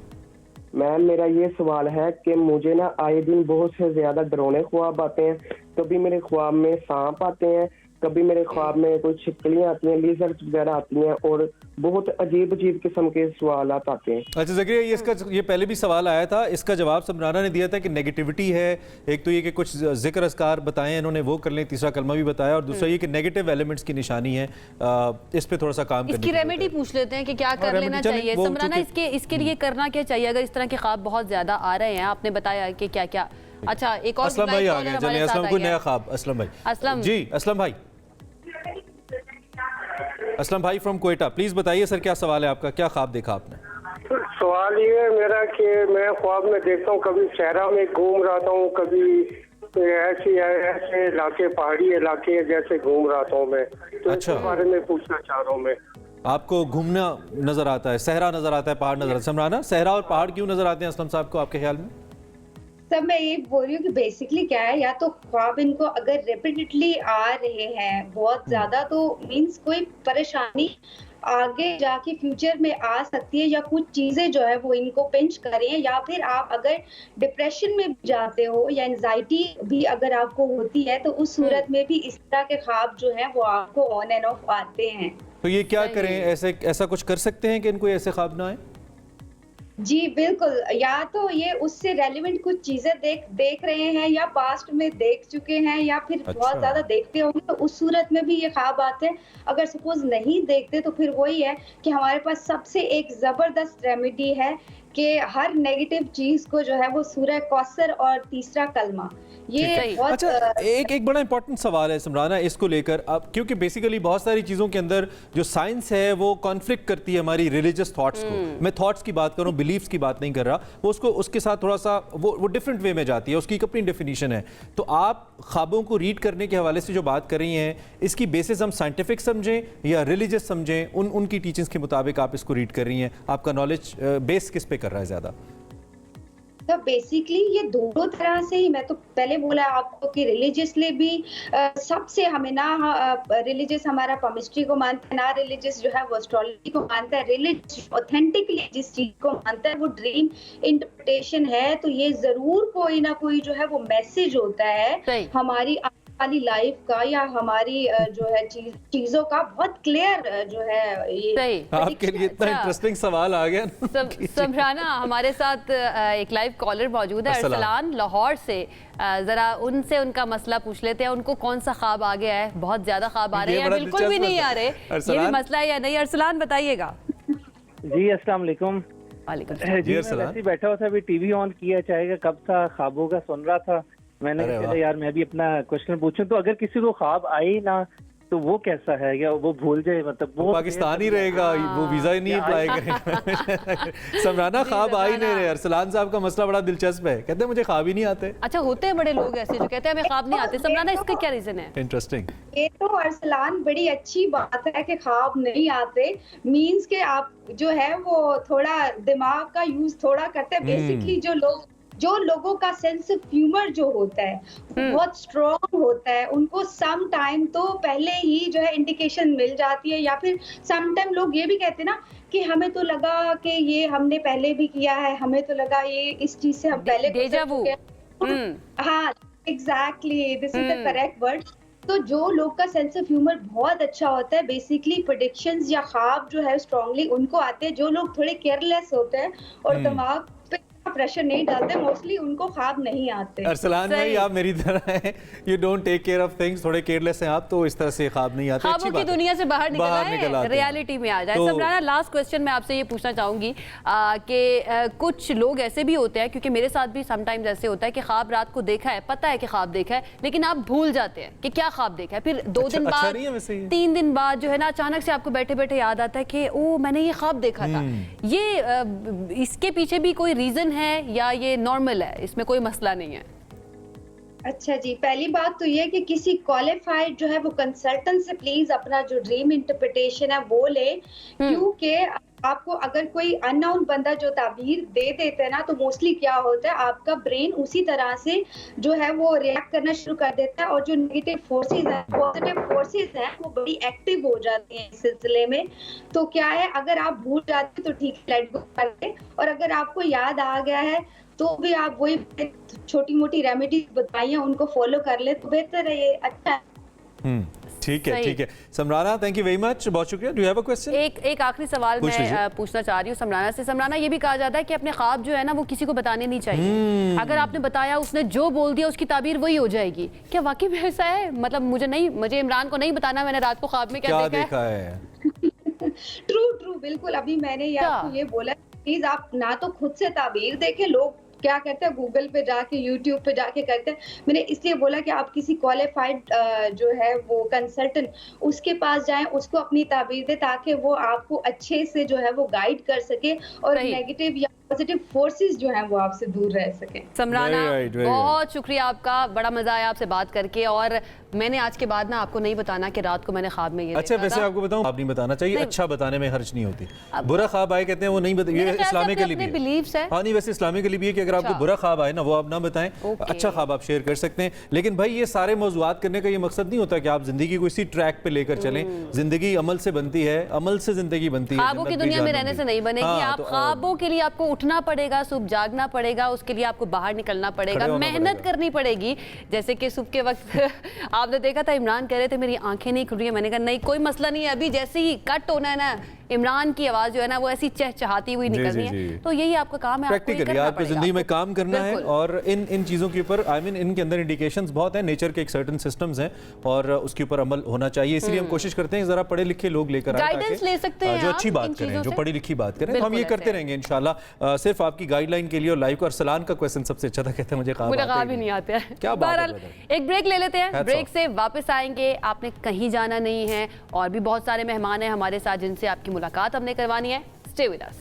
[SPEAKER 8] मैम, मेरा ये सवाल है कि मुझे ना आए दिन बहुत से ज्यादा डरावने ख्वाब आते हैं। कभी मेरे ख्वाब में सांप आते हैं, कभी मेरे ख्वाब में कोई छिपकलियां आती हैं, लिजर्ड्स वगैरह आती हैं और बहुत अजीब किस्म के सवालात आते हैं।
[SPEAKER 2] अच्छा ज़किया, ये पहले भी सवाल आया था, इसका जवाब समराना ने दिया था कि नेगेटिविटी है। एक तो ये कि कुछ जिक्र अस्कार बताएं इन्होंने, वो कर लें, तीसरा कलमा भी बताया, और दूसरा ये कि नेगेटिव एलिमेंट्स की निशानी है। इस पे थोड़ा सा काम करने
[SPEAKER 1] इसकी रेमेडी पूछ लेते हैं कि क्या कर लेना चाहिए। समराना, इसके लिए करना क्या चाहिए अगर इस तरह के ख्वाब बहुत ज्यादा आ रहे हैं? आपने बताया कि क्या क्या। अच्छा, एक और
[SPEAKER 2] असलम भाई आ गए, चलिए असलम को नया ख्वाब। असलम भाई,
[SPEAKER 1] असलम
[SPEAKER 2] जी, असलम भाई फ्रॉम कोयटा, प्लीज बताइए सर, क्या सवाल है आपका, क्या ख्वाब देखा आपने?
[SPEAKER 9] सवाल ये है मेरा कि मैं ख्वाब में देखता हूँ, कभी सहरा में घूम रहा हूँ, कभी ऐसे इलाके, पहाड़ी इलाके जैसे घूम रहा हूँ मैं। तो
[SPEAKER 2] अच्छा,
[SPEAKER 9] इसके बारे में पूछना चाह रहा हूँ मैं।
[SPEAKER 2] आपको घूमना नजर आता है, सहरा नजर आता है, पहाड़ नजर आता है? समराना, सहरा और पहाड़ क्यों नजर आते हैं असलम साहब को आपके ख्याल में?
[SPEAKER 5] सब मैं ये बोल रही हूँ कि बेसिकली क्या है, या तो ख्वाब इनको अगर रिपीटेडली आ रहे हैं बहुत ज्यादा, तो मींस कोई परेशानी आगे जाके फ्यूचर में आ सकती है, या कुछ चीजें जो है वो इनको पिंच करें, या फिर आप अगर डिप्रेशन में जाते हो या एंजाइटी भी अगर आपको होती है तो उस सूरत में भी इस तरह के ख्वाब जो है वो आपको ऑन एंड ऑफ आते हैं।
[SPEAKER 2] तो ये क्या करें, ऐसा कुछ कर सकते हैं कि इनको ऐसे ख्वाब ना आए?
[SPEAKER 5] जी बिल्कुल, या तो ये उससे रेलिवेंट कुछ चीजें देख रहे हैं या पास्ट में देख चुके हैं, या फिर बहुत ज्यादा देखते होंगे, तो उस सूरत में भी ये ख्वाब आते हैं। अगर सपोज नहीं देखते तो फिर वही है कि हमारे पास सबसे एक जबरदस्त रेमेडी है कि हर नेगेटिव चीज को जो है वो सूरह कौसर और तीसरा कलमा, ये बहुत
[SPEAKER 2] अच्छा, एक बड़ा इंपॉर्टेंट सवाल है समराना इसको लेकर, अब क्योंकि बेसिकली बहुत सारी चीज़ों के अंदर जो साइंस है वो कॉन्फ्लिक्ट करती है हमारी रिलीजियस थॉट्स को। मैं थॉट्स की बात करूं, बिलीफ्स की बात नहीं कर रहा, वो उसके साथ थोड़ा सा वो डिफरेंट वे में जाती है, उसकी एक अपनी डेफिनेशन है। तो आप ख्वाबों को रीड करने के हवाले से जो बात कर रही हैं, इसकी बेसिस हम साइंटिफिक समझें या रिलीजियस समझें? उनकी टीचिंग्स के मुताबिक आप इसको रीड कर रही हैं, आपका नॉलेज बेस किस पे कर रहा है ज़्यादा?
[SPEAKER 5] तो बेसिकली ये दोनों तरह से ही, मैं तो पहले बोला आपको कि रिलीजियसली भी सबसे हमें ना रिलीजियस हमारा केमिस्ट्री को मानता है, ना रिलीजियस जो है वो एस्ट्रोलॉजी को मानता है। रिलीजियस ऑथेंटिकली जिस चीज को मानता है वो ड्रीम इंटरप्रिटेशन है। तो ये जरूर कोई ना कोई जो है वो मैसेज होता है हमारी वाली लाइफ का या हमारी जो है चीजों का, बहुत क्लियर जो है ये।
[SPEAKER 2] आपके लिए इतना इंटरेस्टिंग सवाल आ गया।
[SPEAKER 1] समराना, हमारे साथ एक लाइव कॉलर मौजूद है अरसलान लाहौर से। जरा उनसे उनका मसला पूछ लेते हैं, उनको कौन सा ख्वाब आ गया है। बहुत ज्यादा ख्वाब आ रहे हैं, बिल्कुल भी नहीं आ रहे, ये भी मसला है या नहीं? अरसलान बताइएगा।
[SPEAKER 10] जी अस्सलाम वालेकुम।
[SPEAKER 1] वालेकुम
[SPEAKER 10] जी, मैं वैसे ही बैठा हुआ था, अभी टीवी ऑन किया, चाहेगा कब सा ख्वाबों का सुन रहा था। मैंने कहा यार मैं भी अपना क्वेश्चन पूछूं, तो अगर किसी को ख्वाब आए ना तो वो कैसा है, या वो भूल जाए, मतलब वो
[SPEAKER 2] पाकिस्तानी रहेगा, वो वीजा ही नहीं अप्लाई करेगा। समराना, ख्वाब आ ही नहीं रहे। अरसलान साहब का मसला बड़ा दिलचस्प है, कहते हैं मुझे ख्वाब ही नहीं आते।
[SPEAKER 1] अच्छा, होते हैं बड़े लोग ऐसे जो कहते हैं हमें ख्वाब नहीं आते। समराना, इसका क्या रीजन है?
[SPEAKER 2] इंटरेस्टिंग।
[SPEAKER 5] ये तो अरसलान बड़ी अच्छी बात है कि ख्वाब नहीं आते, मींस के आप जो है वो थोड़ा दिमाग का यूज थोड़ा करते हैं। बेसिकली जो लोगों का सेंस ऑफ ह्यूमर जो होता है बहुत स्ट्रॉन्ग होता है, उनको सम टाइम तो पहले ही जो है इंडिकेशन मिल जाती है, या फिर सम टाइम लोग ये भी कहते हैं ना कि हमें तो लगा कि ये हमने पहले भी किया है, हमें तो लगा ये इस चीज से हम पहले
[SPEAKER 1] डेजा वू।
[SPEAKER 5] हाँ, exactly, this is the correct word. तो जो लोग का सेंस ऑफ ह्यूमर बहुत अच्छा होता है, बेसिकली प्रेडिक्शंस या ख्वाब जो है स्ट्रांगली उनको आते हैं। जो लोग थोड़े केयरलेस होते हैं और दिमाग पे प्रेशर नहीं डालते, मोस्टली उनको ख्वाब नहीं आते।
[SPEAKER 2] अरसलान भाई, आप मेरी तरह हैं, you don't take care of things, थोड़े केयरलेस हैं आप, तो इस तरह से ख्वाब नहीं आते।
[SPEAKER 1] ख्वाबों की दुनिया से बाहर निकल आए, रियलिटी में आ जाए।
[SPEAKER 2] तो
[SPEAKER 1] समराना, लास्ट क्वेश्चन मैं आपसे ये पूछना चाहूंगी कि कुछ लोग ऐसे भी होते हैं, क्योंकि मेरे साथ भी समटाइम्स ऐसे होता है कि ख्वाब रात को देखा है, पता है कि ख्वाब देखा है, लेकिन आप भूल जाते हैं कि क्या ख्वाब देखा है। फिर 2 दिन बाद, 3 दिन बाद जो है ना, अचानक से आपको बैठे बैठे याद आता है कि ओ मैंने ये ख्वाब देखा था। ये इसके पीछे भी कोई रीजन है या ये नॉर्मल है, इसमें कोई मसला नहीं है?
[SPEAKER 5] अच्छा जी, पहली बात तो ये कि किसी क्वालिफाइड जो है वो कंसल्टेंट से प्लीज अपना जो ड्रीम इंटरप्रिटेशन है वो ले, क्योंकि आपको अगर कोई अननोन बंदा जो ताबीर दे देते हैं ना, तो मोस्टली क्या होता है आपका ब्रेन उसी तरह से जो है वो रिएक्ट करना शुरू कर देता है, और जो नेगेटिव फोर्सेस हैं, पॉजिटिव फोर्सेस हैं, वो बड़ी एक्टिव हो जाती हैं इस सिलसिले में। तो क्या है, अगर आप भूल जाते तो ठीक है, लेट गो कर दे, और अगर आपको याद आ गया है तो भी आप वही छोटी मोटी रेमेडीज बताई हैं उनको फॉलो कर ले तो बेहतर है, ये अच्छा है।
[SPEAKER 2] ठीक है, ठीक है Samrana, thank you very much, बहुत शुक्रिया। Do you have a question?
[SPEAKER 1] एक आखिरी सवाल मैं पूछना चाह रही हूँ समराना से। समराना, ये भी कहा जाता है कि अपने ख्वाब जो है ना वो किसी को बताने नहीं चाहिए। अगर आपने बताया, उसने जो बोल दिया उसकी ताबीर वही हो जाएगी। क्या वाकई में ऐसा है? मतलब मुझे इमरान को नहीं बताना मैंने रात को ख्वाब में क्या देखा है।
[SPEAKER 5] ट्रू, बिल्कुल। अभी मैंने ये बोला, प्लीज आप ना तो खुद से ताबीर देखें, लोग क्या करते हैं गूगल पे जाके, यूट्यूब पे जाके करते हैं। मैंने इसलिए बोला कि आप किसी क्वालिफाइड जो है वो कंसल्टेंट, उसके पास जाएं, उसको अपनी ताबीर दे, ताकि वो आपको अच्छे से जो है वो गाइड कर सके और नेगेटिव या पॉजिटिव फोर्सेस जो हैं वो आपसे दूर रह सके।
[SPEAKER 1] समराना, बहुत शुक्रिया आपका, बड़ा मजा आया आपसे बात करके। और मैंने आज के बाद ना आपको नहीं बताना कि रात को मैंने ख्वाब में ये
[SPEAKER 2] अच्छा, वैसे आपको बताऊं, आप नहीं बताना चाहिए, अच्छा बताने में हर्ज नहीं होती। बुरा ख्वाब आए कहते हैं वो नहीं बताइए, ये इस्लामिक के लिए भी है। हाँ नहीं, वैसे इस्लामिक के लिए भी है कि अगर आपको बुरा ख्वाब आए ना वो आप ना बताएं, अच्छा ख्वाब आप शेयर कर सकते हैं। लेकिन भाई ये सारे मौजूआत करने का ये मकसद नहीं होता कि आप जिंदगी को इसी ट्रैक पे लेकर चलें। जिंदगी अमल से बनती है, अमल से जिंदगी बनती है।
[SPEAKER 1] ख्वाबों की दुनिया में रहने से नहीं बनेगी। आप ख्वाबों के लिए आपको उठना पड़ेगा, सुबह जागना पड़ेगा, उसके लिए आपको बाहर निकलना पड़ेगा, मेहनत करनी पड़ेगी। जैसे कि सुबह के वक्त आपने देखा था इमरान कह रहे थे मेरी आंखें नहीं खुल रही है, मैंने कहा नहीं कोई मसला नहीं है, अभी जैसे ही कट होना है ना, इमरान की आवाज जो है ना वो ऐसी चहचहाती हुई निकलनी है। तो यही आपका काम है,
[SPEAKER 2] प्रैक्टिकली आपको जिंदगी में काम करना है। और इन चीजों के ऊपर इनके अंदर इंडिकेशंस बहुत है, नेचर के एक सर्टेन सिस्टम्स हैं और उसके ऊपर अमल होना चाहिए। इसलिए हम कोशिश करते हैं जरा पढ़े लिखे लोग लेकर आए,
[SPEAKER 1] गाइडेंस ले सकते हैं,
[SPEAKER 2] जो अच्छी बात करें, जो पढ़ी लिखी बात करें। तो हम ये करते रहेंगे इंशाल्लाह, सिर्फ आपकी गाइडलाइन के लिए और लाइव को। अरसलान का क्वेश्चन सबसे अच्छा था, कहते हैं मुझे ख्वाब ही नहीं आते हैं। क्या बात है।
[SPEAKER 1] एक ब्रेक ले लेते हैं, ब्रेक से वापस आएंगे। आपने कहीं जाना नहीं है और भी बहुत सारे मेहमान हैं हमारे साथ जिनसे आपकी मुलाकात हमने करवानी है। Stay with us.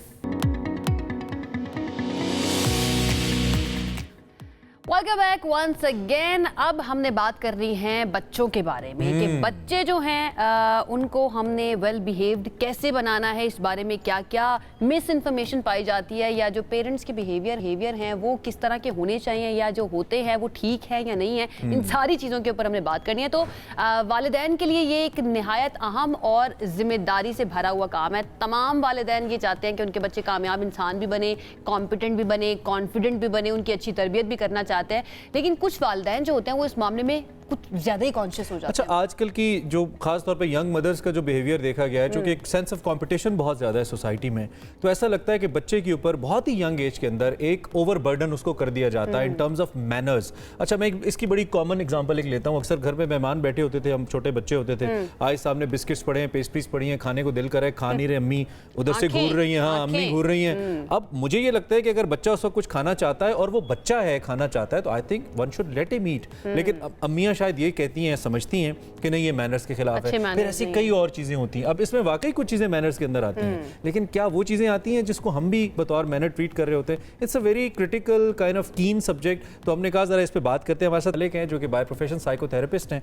[SPEAKER 1] Welcome back once again. अब हमने बात करनी है बच्चों के बारे में कि बच्चे जो हैं उनको हमने वेल बिहेव्ड कैसे बनाना है, इस बारे में क्या क्या मिस इन्फॉर्मेशन पाई जाती है, या जो पेरेंट्स के बिहेवियर हैं वो किस तरह के होने चाहिए, या जो होते हैं वो ठीक है या नहीं है, इन सारी चीज़ों के ऊपर हमने बात करनी है। तो वालिदैन के लिए ये एक निहायत अहम और जिम्मेदारी से भरा हुआ काम है। तमाम वालिदैन ये चाहते हैं कि उनके बच्चे कामयाब इंसान भी बने, कॉम्पिटेंट भी बने, कॉन्फिडेंट भी बने, उनकी अच्छी तरबियत भी करना चाहते हैं। लेकिन कुछ वालिदैन जो होते हैं वो इस मामले में कुछ ज्यादा ही कॉन्शियस हो जाते हैं।
[SPEAKER 2] अच्छा, आजकल की जो खास तौर पे यंग मदर्स का जो बिहेवियर देखा गया है, चूंकि एक सेंस ऑफ कंपटीशन बहुत ज्यादा है सोसाइटी में, तो ऐसा लगता है कि बच्चे के ऊपर बहुत ही यंग एज के अंदर एक ओवरबर्डन उसको कर दिया जाता है इन टर्म्स ऑफ मैनर्स। अच्छा, मैं इसकी बड़ी कॉमन एग्जांपल एक लेता हूँ। अक्सर घर में मेहमान बैठे होते थे, हम छोटे बच्चे होते थे, आज सामने बिस्किट्स पड़े हैं, पेस्ट्रीज पड़ी हैं, खाने को दिल कर रहा है, खा नहीं रहे, अम्मी उधर से घूर रही हैं, हाँ अम्मी घूर रही हैं। अब मुझे ये लगता है कि अगर बच्चा उस वक्त कुछ खाना चाहता है और वो बच्चा है खाना चाहता है, तो I think one should let him eat. लेकिन अम्मियाँ शायद ये कहती हैं, समझती हैं कि नहीं ये मैनर्स के खिलाफ है, फिर ऐसी कई और चीजें होती हैं। अब इसमें वाकई कुछ चीजें मैनर्स के अंदर आती हैं, लेकिन क्या वो चीजें आती हैं जिसको हम भी बतौर मैनर ट्रीट कर रहे होते हैं? It's a very critical kind of कीन सब्जेक्ट। तो हमने कहा जरा इस पे बात करते हैं। हमारे साथ लेके हैं जो कि बाय प्रोफेशन साइकोथेरेपिस्ट हैं,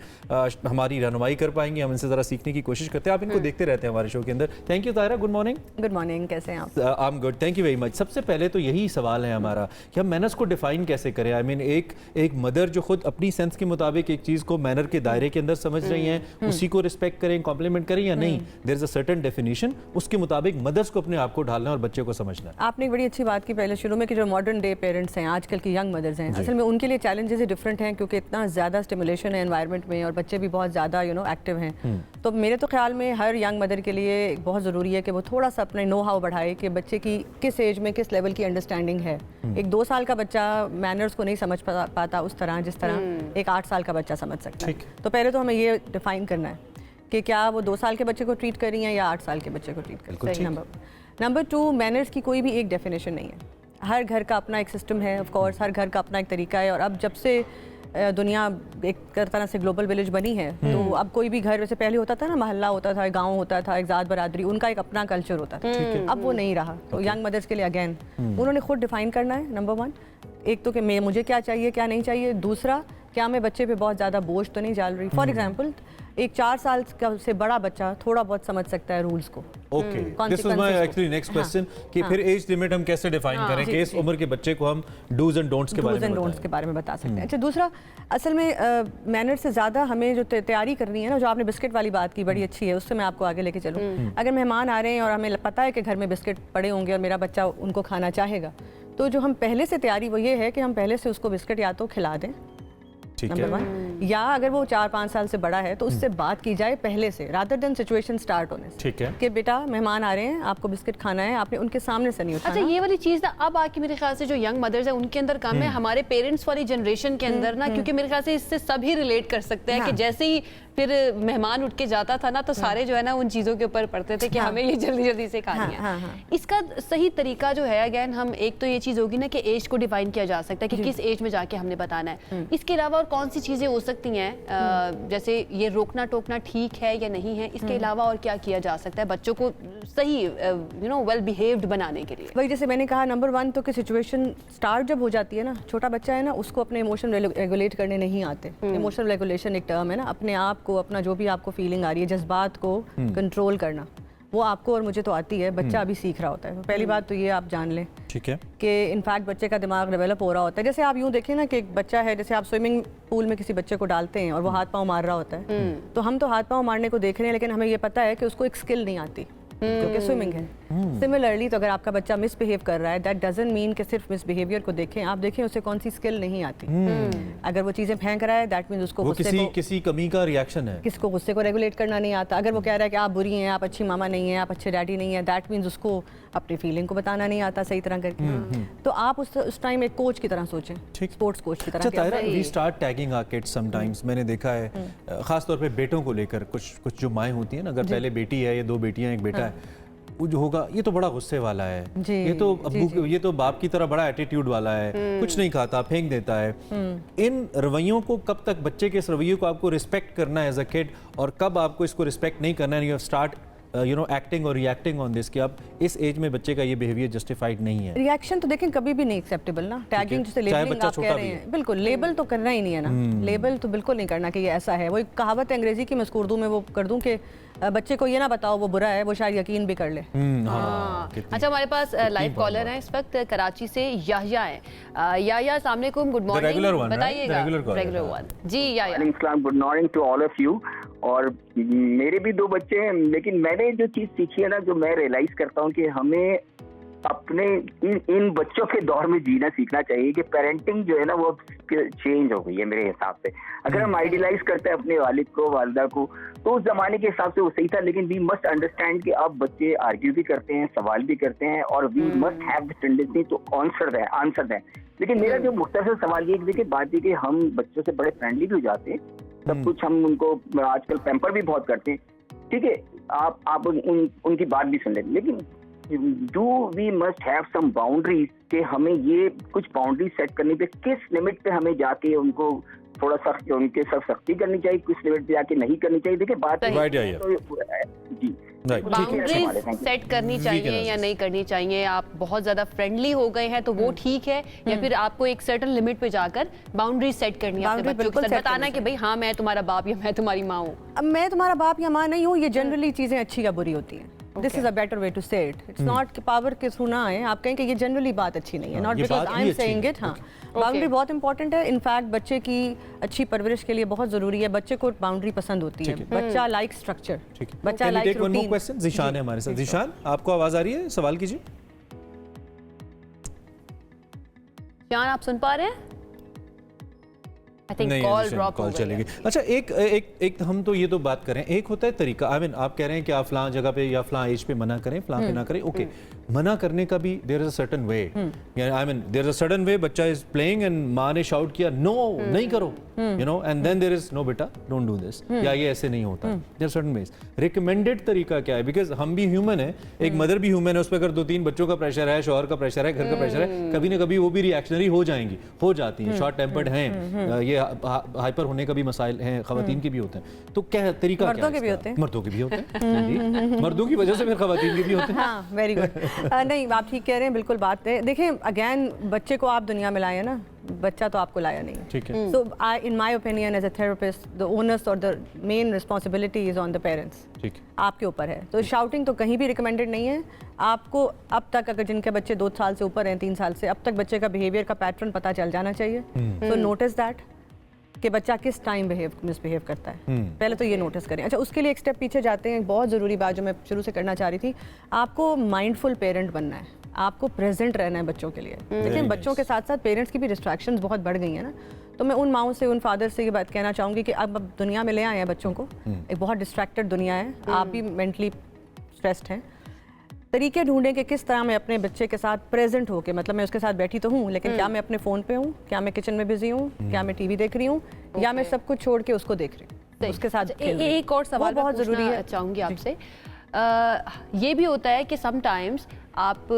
[SPEAKER 2] हमारी रहनुमाई कर पाएंगे, हम इनसे जरा सीखने की कोशिश करते हैं। आप इनको देखते रहते हैं हमारे शो के अंदर। Thank you Tahira, good morning.
[SPEAKER 11] Good morning, कैसे हैं आप?
[SPEAKER 2] I am good, thank you very much. सबसे पहले तो यही सवाल है हमारा कि हम मैनर्स को डिफाइन कैसे करें। आई मीन एक मदर जो खुद अपनी सेंस के मुताबिक एक चीज को मैनर के दायरे के अंदर समझ रही हैं, उसी को रिस्पेक्ट करें, कॉम्प्लीमेंट करें या नहीं, there is a certain definition, उसके मुताबिक मदर्स को अपने आप को ढालना और बच्चे को समझना है।
[SPEAKER 11] आपने एक बड़ी अच्छी बात की पहले शुरू में कि जो मॉडर्न डे पेरेंट्स हैं, आजकल की यंग मदर्स हैं, असल में उनके लिए चैलेंजेस डिफरेंट हैं, क्योंकि इतना ज़्यादा स्टिमुलेशन है एनवायरनमेंट में और बच्चे भी बहुत ज़्यादा एक्टिव हैं। तो मेरे तो ख्याल में हर यंग मदर के लिए बहुत ज़रूरी है कि वो थोड़ा सा अपने नो हाउ बढ़ाए कि बच्चे की किस एज में किस लेवल की अंडरस्टैंडिंग है। एक 2 साल का बच्चा मैनर्स को नहीं समझ पाता उस तरह जिस तरह एक 8 साल का बच्चा समझ सकता है। तो पहले तो हमें ये डिफाइन करना है कि क्या वो 2 साल के बच्चे को ट्रीट कर रही हैं या 8 साल के बच्चे को ट्रीट कर रही हैं। नंबर 2, मैनर्स की कोई भी एक डेफिनेशन नहीं है। हर घर का अपना एक सिस्टम है, ऑफ कोर्स हर घर का अपना एक तरीका है। और अब जब से दुनिया एक तरह से ग्लोबल विलेज बनी है, तो अब कोई भी घर, वैसे पहले होता था ना, मोहल्ला होता था, गांव होता था, एक ज़ात बरादरी, उनका एक अपना कल्चर होता था। अब वो नहीं रहा। तो यंग मदर्स के लिए अगेन उन्होंने खुद डिफाइन करना है। नंबर 1, एक तो कि मुझे क्या चाहिए क्या नहीं चाहिए। दूसरा, क्या मैं बच्चे पे बहुत ज़्यादा बोझ तो नहीं डाल रही। फॉर एग्जाम्पल, एक 4 साल का से बड़ा बच्चा थोड़ा बहुत समझ सकता है रूल्स को।
[SPEAKER 2] Okay, this was my actually next question कि फिर एज लिमिट हम कैसे डिफाइन करें कि इस उम्र के बच्चे को हम डूज एंड डोंट्स के बारे में बता सकते हैं।
[SPEAKER 11] अच्छा, दूसरा, असल में मैनर से ज़्यादा हमें जो तैयारी करनी है ना, जो आपने बिस्किट वाली बात की बड़ी अच्छी है, उससे मैं आपको आगे लेके चलूँ। अगर मेहमान आ रहे हैं और हमें पता है कि घर में बिस्किट पड़े होंगे और मेरा बच्चा उनको खाना चाहेगा, तो जो हम पहले से तैयारी वो ये है कि हम पहले से उसको बिस्किट या तो खिला दें, नंबर 1, या अगर वो 4-5 साल से बड़ा है तो उससे बात की जाए पहले से, रादर देन सिचुएशन स्टार्ट होने से।
[SPEAKER 2] ठीक है कि
[SPEAKER 11] बेटा मेहमान आ रहे हैं, आपको बिस्किट खाना है, आपने उनके सामने से नहीं उठाना।
[SPEAKER 1] अच्छा, ये वाली चीज़ ना अब आके मेरे ख्याल से जो यंग मदर्स है उनके अंदर कम है, हमारे पेरेंट्स वाली जनरेशन के अंदर ना, क्योंकि मेरे ख्याल से इससे सभी रिलेट कर सकते हैं कि जैसे ही फिर मेहमान उठ के जाता था ना, तो सारे जो है ना उन चीज़ों के ऊपर पड़ते थे कि हमें ये जल्दी जल्दी से खानी है। इसका सही तरीका जो है, अगेन हम एक तो ये चीज़ होगी ना कि एज को डिफाइन किया जा सकता है कि किस एज में जाके हमने बताना है। इसके अलावा और कौन सी चीज़ें हो सकती हैं, जैसे ये रोकना टोकना ठीक है या नहीं है, इसके अलावा और क्या किया जा सकता है बच्चों को सही वेल बिहेव्ड बनाने के लिए?
[SPEAKER 11] वही जैसे मैंने कहा, नंबर 1 तो कि सिचुएशन स्टार्ट जब हो जाती है ना, छोटा बच्चा है ना, उसको अपने इमोशन रेगुलेट करने नहीं आते। इमोशनल रेगुलेशन एक टर्म है ना, अपने आप को, अपना जो भी आपको फीलिंग आ रही है, जज्बात को कंट्रोल करना, वो आपको और मुझे तो आती है, बच्चा अभी सीख रहा होता है। तो पहली बात तो ये आप जान लें, ठीक है, कि इनफैक्ट बच्चे का दिमाग डेवलप हो रहा होता है। जैसे आप यूँ देखें ना कि एक बच्चा है, जैसे आप स्विमिंग पूल में किसी बच्चे को डालते हैं और वो हाथ पाँव मार रहा होता है, तो हम तो हाथ पाँव मारने को देख रहे हैं, लेकिन हमें ये पता है कि उसको एक स्किल नहीं आती क्योंकि स्विमिंग है। सिमिलरली, तो अगर आपका बच्चा मिसबिहेव कर रहा है, दैट डजंट मीन कि सिर्फ मिसबिहेवियर को देखें, आप देखें उसे कौन सी स्किल नहीं आती। अगर वो चीज़ें फेंक रहा है, दैट मीन उसको
[SPEAKER 2] किसी कमी का रिएक्शन है,
[SPEAKER 11] किसको गुस्से को रेगुलेट करना नहीं आता। अगर वो कह रहा है कि आप बुरी हैं, आप अच्छी मामा नहीं हैं, आप अच्छे डैडी नहीं हैं, दैट मीन्स उसको अपनी फीलिंग को बताना नहीं आता सही तरह करके। तो आप उस टाइम एक कोच की तरह सोचें, स्पोर्ट्स कोच की तरह।
[SPEAKER 2] We start tagging our kids sometimes. मैंने देखा है खास तौर पे बेटों को लेकर, कुछ जो माएँ होती हैं ना, अगर पहले बेटी है या 2 बेटियां एक बेटा है, वो जो होगा ये तो बड़ा गुस्से वाला है, ये तो अब्बू, ये तो बाप की तरह बड़ा एटीट्यूड वाला है, कुछ नहीं खाता, फेंक देता है। इन रवैयों को कब तक, बच्चे के इस रवैये को आपको रिस्पेक्ट करना है एज अ किड, और कब आपको इसको रिस्पेक्ट नहीं करना है? You have start you know acting और रिएक्टिंग ऑन दिस कि अब इस एज में बच्चे का ये बिहेवियर जस्टिफाइड नहीं है?
[SPEAKER 11] रिएक्शन तो देखें कभी भी नहीं एक्सेप्टेबल ना, टैगिंग जैसे लेबलिंग आप कह रहे हैं, बिल्कुल लेबल तो करना ही नहीं है ना, लेबल तो बिल्कुल नहीं करना कि ये ऐसा है। वो एक कहावत है अंग्रेजी की, मैं उसको उर्दू में वो कर दूं कि बच्चे को ये ना बताओ वो बुरा है, वो शायद यकीन भी कर ले।
[SPEAKER 1] अच्छा, हमारे पास लाइव कॉलर है इस वक्त कराची से, याह्या है। याह्या, अस्सलाम वालेकुम, गुड मॉर्निंग, बताइएगा। Regular one ji. Yahya,
[SPEAKER 12] good morning to all of you. और मेरे भी 2 बच्चे हैं, लेकिन मैंने जो चीज सीखी है ना, जो मैं रियलाइज करता हूँ कि हमें अपने इन बच्चों के दौर में जीना सीखना चाहिए कि पेरेंटिंग जो है ना वो चेंज हो गई है मेरे हिसाब से। अगर हम आइडियलाइज करते हैं अपने वालिद को, वालिदा को, तो उस जमाने के हिसाब से वो सही था, लेकिन वी मस्ट अंडरस्टैंड कि अब बच्चे आर्ग्यू भी करते हैं, सवाल भी करते हैं, और we must have the tendency to answer दें। लेकिन मेरा जो मुख्तसर सवाल ये देखिए, बात ये कि हम बच्चों से बड़े फ्रेंडली भी हो जाते हैं, सब कुछ हम उनको आजकल पैम्पर भी बहुत करते हैं, ठीक है, आप उनकी बात भी सुन लें, लेकिन do we must have some boundaries कि हमें ये कुछ बाउंड्रीज सेट करनी पे, किस लिमिट पे हमें जाके उनको थोड़ा सख्त, उनके साथ सख्ती करनी चाहिए, किस लिमिट पे जाके नहीं करनी चाहिए। देखिए बात जी,
[SPEAKER 1] बाउंड्रीज सेट करनी चाहिए या नहीं करनी चाहिए। आप बहुत ज्यादा फ्रेंडली हो गए हैं तो वो ठीक है, या फिर आपको एक सर्टेन लिमिट पे जाकर बाउंड्रीज सेट करनी है अपने बच्चों के साथ, बताना कि भाई हाँ मैं तुम्हारा बाप या मैं तुम्हारी माँ हूँ।
[SPEAKER 11] अब मैं तुम्हारा बाप या माँ नहीं हूँ, ये जनरली चीजें अच्छी या बुरी होती हैं। This is a better way to say it. It's not कि पावर के थ्रू ना आए, आप कहें कि ये जनरली बात अच्छी नहीं है, not because I am saying it. हाँ, बाउंड्री बहुत इंपॉर्टेंट है। इनफैक्ट बच्चे की अच्छी परवरिश के लिए बहुत जरूरी है, बच्चे को बाउंड्री पसंद होती है, बच्चा लाइक स्ट्रक्चर, बच्चा लाइक रूटीन।
[SPEAKER 2] ज़ीशान है हमारे साथ। ज़ीशान, आपको आवाज आ रही है? सवाल कीजिए।
[SPEAKER 1] जान, आप सुन पा रहे हैं?
[SPEAKER 2] कॉल चलेगी। अच्छा, एक हम तो ये तो बात करें, एक होता है तरीका, आई मीन आप कह रहे हैं कि आप फलां जगह पे या फलां एज पे मना करें, फलां पे ना करें, ओके, मना करने का भी there is a certain way, I mean there is a certain way. बच्चा इज प्लेइंग एंड माँ ने शाउट किया नो नहीं करो, you know, and then there is no बेटा डोंट डू दिस, या ये ऐसे नहीं होता, there are certain ways. Recommended तरीका क्या है? बिकॉज हम भी ह्यूमन है, एक मदर भी ह्यूमन है, उस पर अगर 2-3 बच्चों का प्रेशर है, शौहर का प्रेशर है, घर का प्रेशर है, कभी ना कभी वो भी रिएक्शनरी हो जाती हैं, शॉर्ट टेम्पर्ड हैं, ये हाइपर होने का भी मसाइल हैं, खवातीन के भी होते हैं। तो क्या तरीका,
[SPEAKER 11] मर्दों के भी होते हैं,
[SPEAKER 2] मर्दों के भी होते हैं, मर्दों की वजह से फिर खवातीन के भी होते हैं।
[SPEAKER 11] हाँ, वेरी गुड। नहीं, आप ठीक कह रहे हैं, बिल्कुल बात है। देखिए अगेन, बच्चे को आप दुनिया में लाए ना, बच्चा तो आपको लाया नहीं,
[SPEAKER 2] ठीक है।
[SPEAKER 11] So in my opinion as a therapist, the onus और the main responsibility is on the parents, ठीक, आपके ऊपर है। तो शाउटिंग तो कहीं भी रिकमेंडेड नहीं है। आपको अब तक, अगर जिनके बच्चे 2 साल से ऊपर हैं, 3 साल से, अब तक बच्चे का बिहेवियर का पैटर्न पता चल जाना चाहिए। सो नोटिस दैट कि बच्चा किस टाइम मिसबिहेव करता है, पहले तो ये नोटिस करें। अच्छा, उसके लिए एक स्टेप पीछे जाते हैं, बहुत ज़रूरी बात जो मैं शुरू से करना चाह रही थी, आपको माइंडफुल पेरेंट बनना है, आपको प्रेजेंट रहना है बच्चों के लिए। लेकिन बच्चों के साथ साथ पेरेंट्स की भी डिस्ट्रैक्शंस बहुत बढ़ गई हैं ना, तो मैं उन माओं से, उन फादर से ये बात कहना चाहूँगी कि अब दुनिया में ले आए हैं बच्चों को, एक बहुत डिस्ट्रैक्टेड दुनिया है, आप भी मेंटली स्ट्रेस्ड हैं। तरीके ढूंढें कि किस तरह मैं अपने बच्चे के साथ प्रेजेंट होकर, मतलब मैं उसके साथ बैठी तो हूँ, लेकिन क्या मैं अपने फ़ोन पे हूँ, क्या मैं किचन में बिजी हूँ, क्या मैं टीवी देख रही हूँ, या मैं सब कुछ छोड़ के उसको देख रही हूँ, उसके साथ
[SPEAKER 1] एक और सवाल
[SPEAKER 11] बहुत ज़रूरी है,
[SPEAKER 1] चाहूँगी आपसे। ये भी होता है कि समटाइम्स आप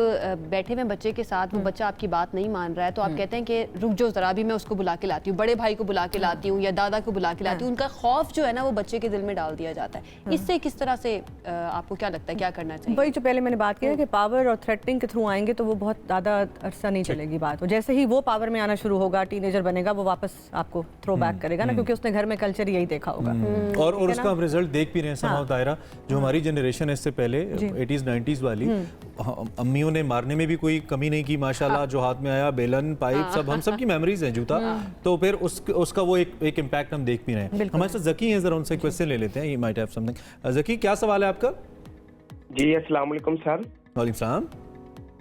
[SPEAKER 1] बैठे हुए बच्चे के साथ, वो बच्चा आपकी बात नहीं मान रहा है, तो आप कहते हैं कि रुक जाओ ज़रा, भी मैं उसको बुला के लाती हूँ, बड़े भाई को बुला के लाती हूँ या दादा को बुला के लाती हूँ। उनका खौफ जो है ना वो बच्चे के दिल में डाल दिया जाता है। इससे किस तरह से आपको क्या लगता है, क्या करना चाहिए?
[SPEAKER 11] वही जो पहले मैंने बात की है कि पावर और थ्रेटनिंग के थ्रू आएंगे तो वो बहुत ज़्यादा अरसा नहीं चलेगी बात। जैसे ही वो पावर में आना शुरू होगा, टीनेजर बनेगा, वो वापस आपको थ्रो बैक करेगा ना, क्योंकि उसने घर में कल्चर यही देखा होगा।
[SPEAKER 2] और उसका हम रिजल्ट देख भी रहे हैं समाव दायरा, जो हमारी जनरेशन है इससे पहले 80s 90s वाली, अम्मियों ने मारने में भी कोई कमी नहीं की माशाल्लाह, जो हाथ में आया बेलन पाइप सब हम सब की मेमोरीज हैं, जूता, तो फिर उसका वो एक इम्पैक्ट हम देख भी रहे हैं। हमारे साथ जकी हैं, जरा उनसे क्वेश्चन ले लेते हैं, ही माइट हैव समथिंग। जकी, क्या सवाल है आपका?
[SPEAKER 8] जी अस्सलाम वालेकुम सर।
[SPEAKER 2] वालेकुम सलाम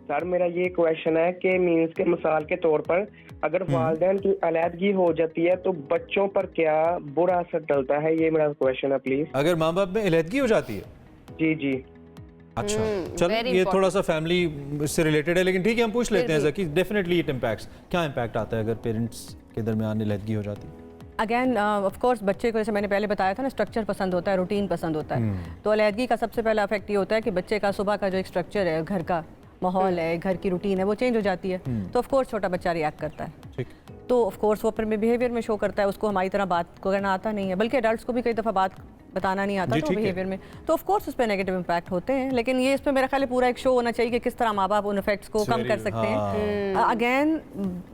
[SPEAKER 8] सर, मेरा ये क्वेश्चन है कि मींस के मिसाल के तौर पर अगर वालिदैन की अलहदगी हो जाती है तो बच्चों पर क्या बुरा असर डलता है, ये मेरा क्वेश्चन है प्लीज।
[SPEAKER 2] अगर माँ बाप में अलहदगी हो जाती है?
[SPEAKER 8] जी जी।
[SPEAKER 2] अच्छा, चलो ये थोड़ा सा फैमिली से रिलेटेड है, लेकिन ठीक है हम पूछ लेते हैं जकी, डेफिनेटली इट इम्पैक्ट्स, क्या इम्पैक्ट आता है अगर पेरेंट्स के दरमियान अलहदगी हो जाती है?
[SPEAKER 11] अगेन ऑफ कोर्स बच्चे को, जैसे मैंने पहले बताया था ना, स्ट्रक्चर पसंद होता है, रूटीन पसंद होता है। तो अलहदगी का सबसे पहला इफेक्ट ये होता है कि बच्चे का सुबह का जो एक स्ट्रक्चर है, घर का माहौल है, घर की रूटीन है, वो चेंज हो जाती है। तो ऑफ कोर्स छोटा बच्चा रिएक्ट करता है, तो ऑफ कोर्स वो अपने बिहेवियर में शो करता है, उसको हमारी तरह बात करना आता नहीं है, बल्कि एडल्ट्स को भी कई दफ़ा बात बताना नहीं आता तो बिहेवियर में, तो ऑफ कोर्स उस पर नेगेटिव इम्पैक्ट होते हैं। लेकिन ये इस पर मेरा ख्याल है पूरा एक शो होना चाहिए कि किस तरह माँ बाप उन इफेक्ट्स को कम कर सकते हैं। अगेन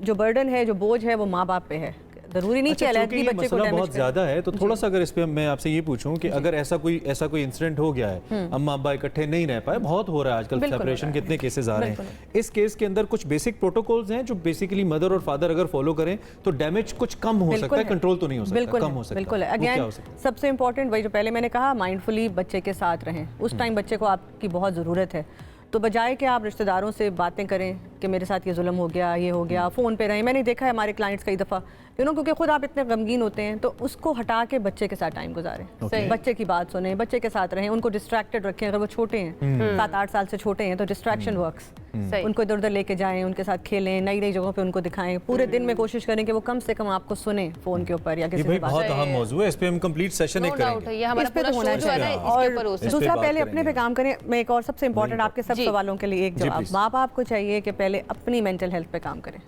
[SPEAKER 11] जो बर्डन है, जो बोझ है, वो माँ बाप पे है। जरूरी नहीं कि अलग बच्चे को
[SPEAKER 2] बहुत ज्यादा है, तो थोड़ा सा अगर इस पे मैं आपसे ये पूछूं कि अगर ऐसा कोई इंसिडेंट हो गया है, अम्मा अब्बा इकट्ठे नहीं रह पाए, बहुत हो रहा है आजकल सेपरेशन के इतने केसेस आ रहे हैं, इस केस के अंदर कुछ बेसिक प्रोटोकॉल्स हैं जो बेसिकली मदर और फादर अगर फॉलो करें तो डैमेज कुछ कम हो सकता है, कंट्रोल तो नहीं हो सकता, कम हो सकता है।
[SPEAKER 11] बिल्कुल है। अगेन सबसे इंपॉर्टेंट वही जो पहले मैंने कहा, माइंडफुली बच्चे के साथ रहें। उस टाइम बच्चे को आपकी बहुत ज़रूरत है, तो बजाय कि आप रिश्तेदारों से बातें करें कि मेरे साथ ये जुल्म हो गया, ये हो गया, फ़ोन पे रहें। मैंने देखा है हमारे क्लाइंट्स कई दफ़ा क्योंकि खुद आप इतने गमगीन होते हैं, तो उसको हटा के बच्चे के साथ टाइम गुजारें, बच्चे की बात सुने, बच्चे के साथ रहें, उनको डिस्ट्रैक्टेड रखें। अगर वो छोटे हैं, 7-8 साल से छोटे हैं, तो डिस्ट्रैक्शन वर्क्स, उनको इधर उधर लेके जाएं, उनके साथ खेलें, नई नई जगहों पे उनको दिखाएं। पूरे दिन में कोशिश करें कि वो कम से कम आपको सुने फ़ोन के ऊपर या किसी से बात।
[SPEAKER 2] बहुत अहम मौजूद है, इस पे हम कंप्लीट सेशन एक करेंगे,
[SPEAKER 11] इस पे तो होना चाहिए। और दूसरा, पहले अपने पे काम करें। मैं एक और सबसे इंपॉर्टेंट आपके सब सवालों के लिए एक जवाब, माँ बाप को चाहिए कि पहले अपनी मेंटल हेल्थ पे काम करें,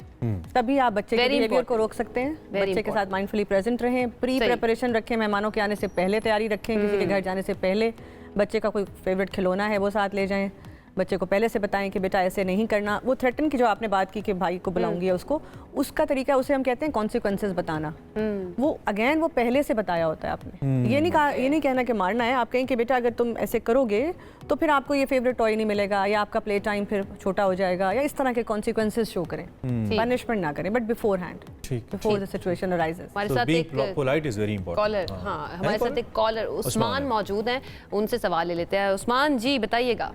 [SPEAKER 11] तभी आप बच्चे के बिहेवियर को रोक सकते हैं। बच्चे के साथ माइंडफुली प्रेजेंट रहें, प्री प्रिपरेशन रखें, मेहमानों के आने से पहले तैयारी रखें, किसी के घर जाने से पहले बच्चे का कोई फेवरेट खिलौना है वो साथ ले जाएं, बच्चे को पहले से बताएं कि बेटा ऐसे नहीं करना। वो थ्रेटन की जो आपने बात की कि भाई को बुलाऊंगी उसको, उसका तरीका उसे हम कहते हैं कॉन्सिक्वेंसेस बताना। वो अगेन वो पहले से बताया होता है आपने। ये नहीं कहना कि मारना है, आप कहें कि बेटा अगर तुम ऐसे करोगे तो फिर आपको ये फेवरेट टॉय नहीं मिलेगा, या आपका प्ले टाइम फिर छोटा हो जाएगा, या इस तरह के कॉन्सिक्वेंसेस शो करें। पनिशमेंट ना करें, but before hand, before the situation arises.
[SPEAKER 1] हमारे साथ एक कॉलर, हमारे साथ एक कॉलर उस्मान मौजूद हैं, उनसे सवाल ले लेते हैं। उस्मान जी बताइएगा।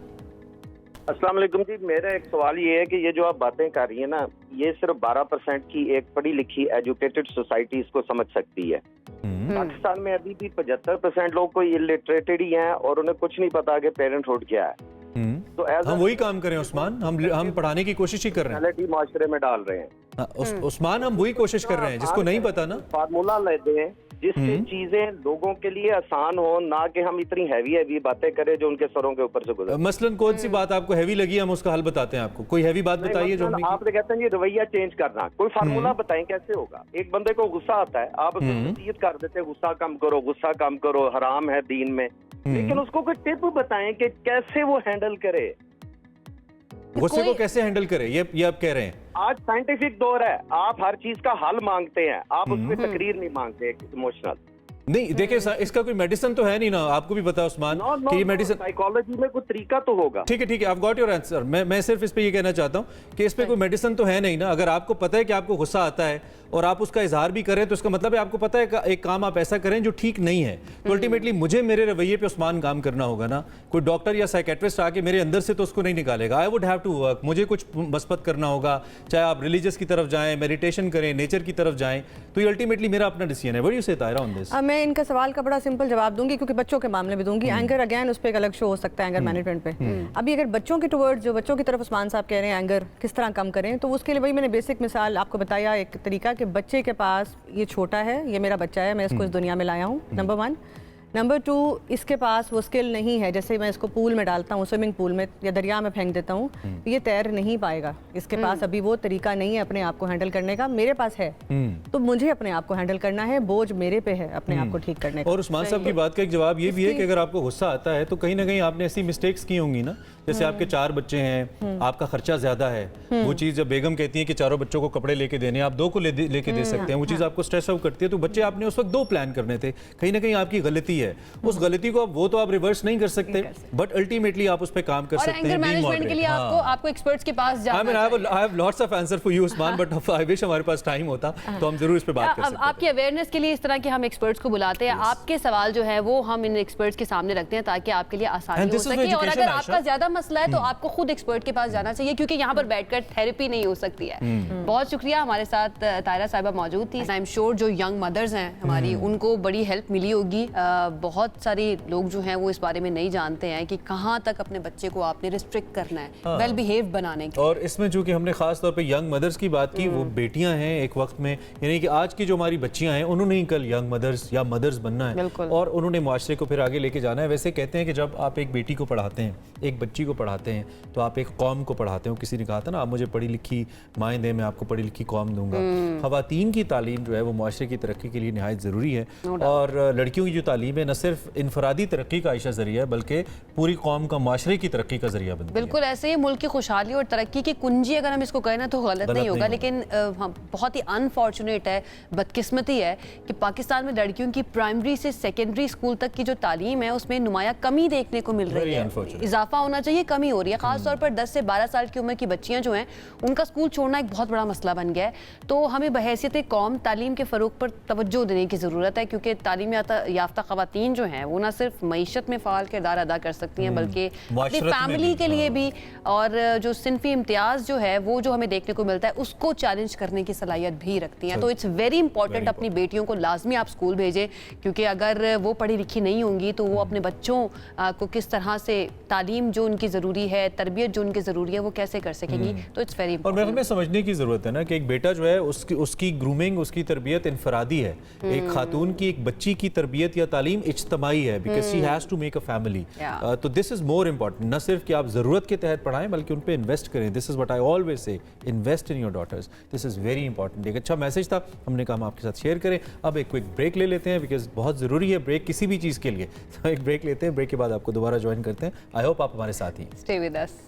[SPEAKER 13] अस्सलाम वालेकुम जी, मेरा एक सवाल ये है कि ये जो आप बातें कर रही हैं ना, ये सिर्फ 12% की एक पढ़ी लिखी एजुकेटेड सोसाइटी इसको समझ सकती है। पाकिस्तान में अभी भी 75% लोग कोई इलिटरेटेड ही हैं और उन्हें कुछ नहीं पता कि पेरेंटहुड क्या है।
[SPEAKER 2] तो हम वही काम करें उस्मान, हम पढ़ाने की कोशिश ही कर रहे हैं,
[SPEAKER 13] माशरे में डाल रहे हैं।
[SPEAKER 2] उस्मान हम वही कोशिश कर रहे हैं, जिसको नहीं पता ना
[SPEAKER 13] फार्मूला लेते हैं जिससे चीजें लोगों के लिए आसान हो, ना कि हम इतनी हैवी बातें करें जो उनके सरों के ऊपर से गुजरे।
[SPEAKER 2] मसलन कौन सी बात आपको हैवी लगी, हम उसका हल बताते हैं आपको। कोई हैवी बात बताइए जो
[SPEAKER 13] आप कहते हैं ये रवैया चेंज करना, कोई फार्मूला बताएं कैसे होगा। एक बंदे को गुस्सा आता है, आप उसको नसीहत कर देते हैं गुस्सा कम करो, हराम है दीन में, लेकिन उसको कोई टिप बताएं कि कैसे वो हैंडल करे,
[SPEAKER 2] गुस्से को कैसे हैंडल करे। ये आप कह रहे हैं
[SPEAKER 13] आज साइंटिफिक दौर है, आप हर चीज का हल मांगते हैं, आप उस पर तकरीर नहीं मांगते इमोशनल।
[SPEAKER 2] नहीं देखिए, इसका कोई मेडिसिन तो है नहीं ना, आपको भी पता है उस्मान कि ये मेडिसिन,
[SPEAKER 13] साइकोलॉजी में कोई तरीका तो होगा।
[SPEAKER 2] ठीक है, आप गॉट योर आंसर। मैं सिर्फ इस पे ये कहना चाहता हूँ कि इस पे कोई मेडिसिन तो है नहीं ना। अगर आपको पता है कि आपको गुस्सा आता है और आप उसका इजहार भी करें, तो इसका मतलब है आपको पता है एक काम आप ऐसा करें जो ठीक नहीं है, तो अल्टीमेटली मुझे मेरे रवैये पे उस्मान काम करना होगा ना। कोई डॉक्टर या साइकेट्रिस्ट आके मेरे अंदर से तो उसको नहीं निकालेगा। I would have to work, मुझे कुछ मस्बत करना होगा, चाहे आप रिलीजियस की तरफ जाएं, मेडिटेशन करें, नेचर की तरफ जाएं, तो ये अल्टीमेटली मेरा अपना डिसीजन है। व्हाट डू यू से तायरा ऑन दिस?
[SPEAKER 11] मैं इनका सवाल का बड़ा सिंपल जवाब दूंगी, क्योंकि बच्चों के मामले में दूंगी। एंगर अगेन उस पर एक अलग शो हो सकता है, एंगर मैनेजमेंट पे। अभी अगर बच्चों के टुवर्ड्स, जो बच्चों की तरफ उस्मान साहब कह रहे हैं एंगर किस तरह कम करें, तो उसके लिए वही मैंने बेसिक मिसाल आपको बताया, एक तरीका कि बच्चे के पास ये छोटा है, ये मेरा बच्चा है, मैं इसको इस दुनिया में लाया हूँ, नंबर 1। नंबर 2, इसके पास वो स्किल नहीं है, जैसे मैं इसको पूल में डालता हूँ, स्विमिंग पूल में या दरिया में फेंक देता हूँ, ये तैर नहीं पाएगा। इसके पास अभी वो तरीका नहीं है अपने आप को हैंडल करने का, मेरे पास है, तो मुझे अपने आप को हैंडल करना है, बोझ मेरे पे है अपने आप को ठीक करने का।
[SPEAKER 2] और उस्मान साहब की बात का एक जवाब ये भी है कि अगर आपको गुस्सा आता है तो कहीं ना कहीं आपने ऐसी मिस्टेक्स की होंगी ना, जैसे आपके 4 बच्चे हैं, आपका खर्चा ज्यादा है, वो चीज जब बेगम कहती है कि चारों बच्चों को कपड़े लेके देने, आप 2 को लेके दे सकते हैं, वो चीज आपको स्ट्रेस आउट करती है, तो बच्चे आपने उस वक्त 2 प्लान करने थे, कहीं ना कहीं आपकी गलती है। उस गलती को वो तो आप रिवर्स नहीं कर सकते, बट अल्टीमेटली आप उस पर काम कर सकते हैं।
[SPEAKER 1] एंगर मैनेजमेंट के लिए आपको एक्सपर्ट्स के पास जाना चाहिए।
[SPEAKER 2] I have lots of answer for you Usman, but I wish हमारे पास टाइम होता तो हम जरूर इस पे बात कर सकते हैं।
[SPEAKER 1] आपकी अवेयरनेस के लिए इस तरह के हम एक्सपर्ट्स को बुलाते हैं, आपके सवाल जो है वो हम इन एक्सपर्ट्स के सामने रखते हैं ताकि आपके लिए आसानी हो सके। और अगर आपका ज्यादा मसला है तो आपको खुद एक्सपर्ट के पास जाना चाहिए, क्योंकि यहाँ पर बैठकर थेरेपी नहीं हो सकती है। बहुत शुक्रिया, हमारे साथ तायरा साहिबा मौजूद थी। आई एम श्योर जो यंग मदर्स हैं हमारी, उनको बड़ी हेल्प मिली होगी। बहुत सारे लोग जो हैं वो इस बारे में नहीं जानते हैं कि कहाँ तक अपने बच्चे को आपने रिस्ट्रिक्ट करना है वेल बिहेव बनाने के।
[SPEAKER 2] और इसमें जो कि हमने खास तौर पे यंग मदर्स की बात की, वो बेटियां हैं एक वक्त में, यानी कि आज की जो हमारी बच्चियां हैं उन्होंने ही कल यंग मदर्स या मदर्स बनना है, और उन्होंने मुआशरे को फिर आगे लेके जाना है। वैसे कहते हैं कि जब आप एक बेटी को पढ़ाते हैं, एक बच्ची को पढ़ाते हैं, तो आप एक कौम को पढ़ाते हो। किसी ने कहा था ना, आप मुझे पढ़ी लिखी माएँ दें, मैं आपको पढ़ी लिखी कौम दूंगा। ख़वातीन की तालीम जो है वो मुआशरे की तरक्की के लिए निहायत ज़रूरी है, और लड़कियों की जो तालीम तालीम न सिर्फ इनफरादी तरक्की का आयशा जरिया है बल्कि पूरी कौम का माशरे की तरक्की का जरिया बनती है।
[SPEAKER 1] बिल्कुल ऐसे ही मुल्क की खुशहाली और तरक्की की कुंजी अगर हम इसको कहें ना तो गलत नहीं होगा, लेकिन बहुत ही अनफॉर्चुनेट है, बदकिस्मती है कि पाकिस्तान में लड़कियों की प्राइमरी से सेकेंडरी स्कूल तक की जो तालीम है उसमें नुमाया कमी देखने को मिल रही है। इजाफा होना चाहिए, कमी हो रही है। खासतौर पर 10 से 12 साल की उम्र की बच्चियां जो हैं उनका स्कूल छोड़ना एक बहुत बड़ा मसला बन गया है। तो हमें बहैसियत कौम तालीम के फ़रोग पर तवज्जो देने की ज़रूरत है, क्योंकि तालीम याफ्ता ख़वातीन जो हैं वो ना सिर्फ मईशत में फ़ाल किरदार अदा कर सकती हैं बल्कि अपनी फैमिली के लिए भी, और जो सिनफी इम्तियाज़ जो है वो जो हमें देखने को मिलता है उसको चैलेंज करने की सलाहियत भी रखती हैं। तो इट्स वेरी इंपॉर्टेंट अपनी बेटियों को लाजमी आप स्कूल भेजें, क्योंकि अगर वो पढ़ी लिखी नहीं होंगी तो वो अपने बच्चों को किस तरह से तालीम जो उनकी ज़रूरी है, तरबियत जो उनकी ज़रूरी है वो कैसे कर सकेंगी। तो इट्स वेरी
[SPEAKER 2] और हमें समझने की ज़रूरत है ना कि एक बेटा जो है उसकी ग्रूमिंग, उसकी तरबियत इनफरादी है। एक खातून की, एक बच्ची की तरबियत या तालीम इज्तमाई है, because she has to make a family. तो दिस इज़ मोर इम्पॉर्टेंट, न सिर्फ कि आप ज़रूरत के तहत पढ़ाएं बल्कि उन पर इन्वेस्ट करें। This is what I always say, invest in your daughters, this is very important. एक अच्छा मैसेज था, हमने कहा हम आपके साथ शेयर करें। अब एक क्विक ब्रेक ले लेते हैं बिकॉज बहुत ज़रूरी है ब्रेक किसी भी चीज़ के लिए। तो एक ब्रेक लेते हैं, ब्रेक के बाद आपको दोबारा ज्वाइन करते हैं। आई होप आप हमारे साथ ही
[SPEAKER 1] stay with us.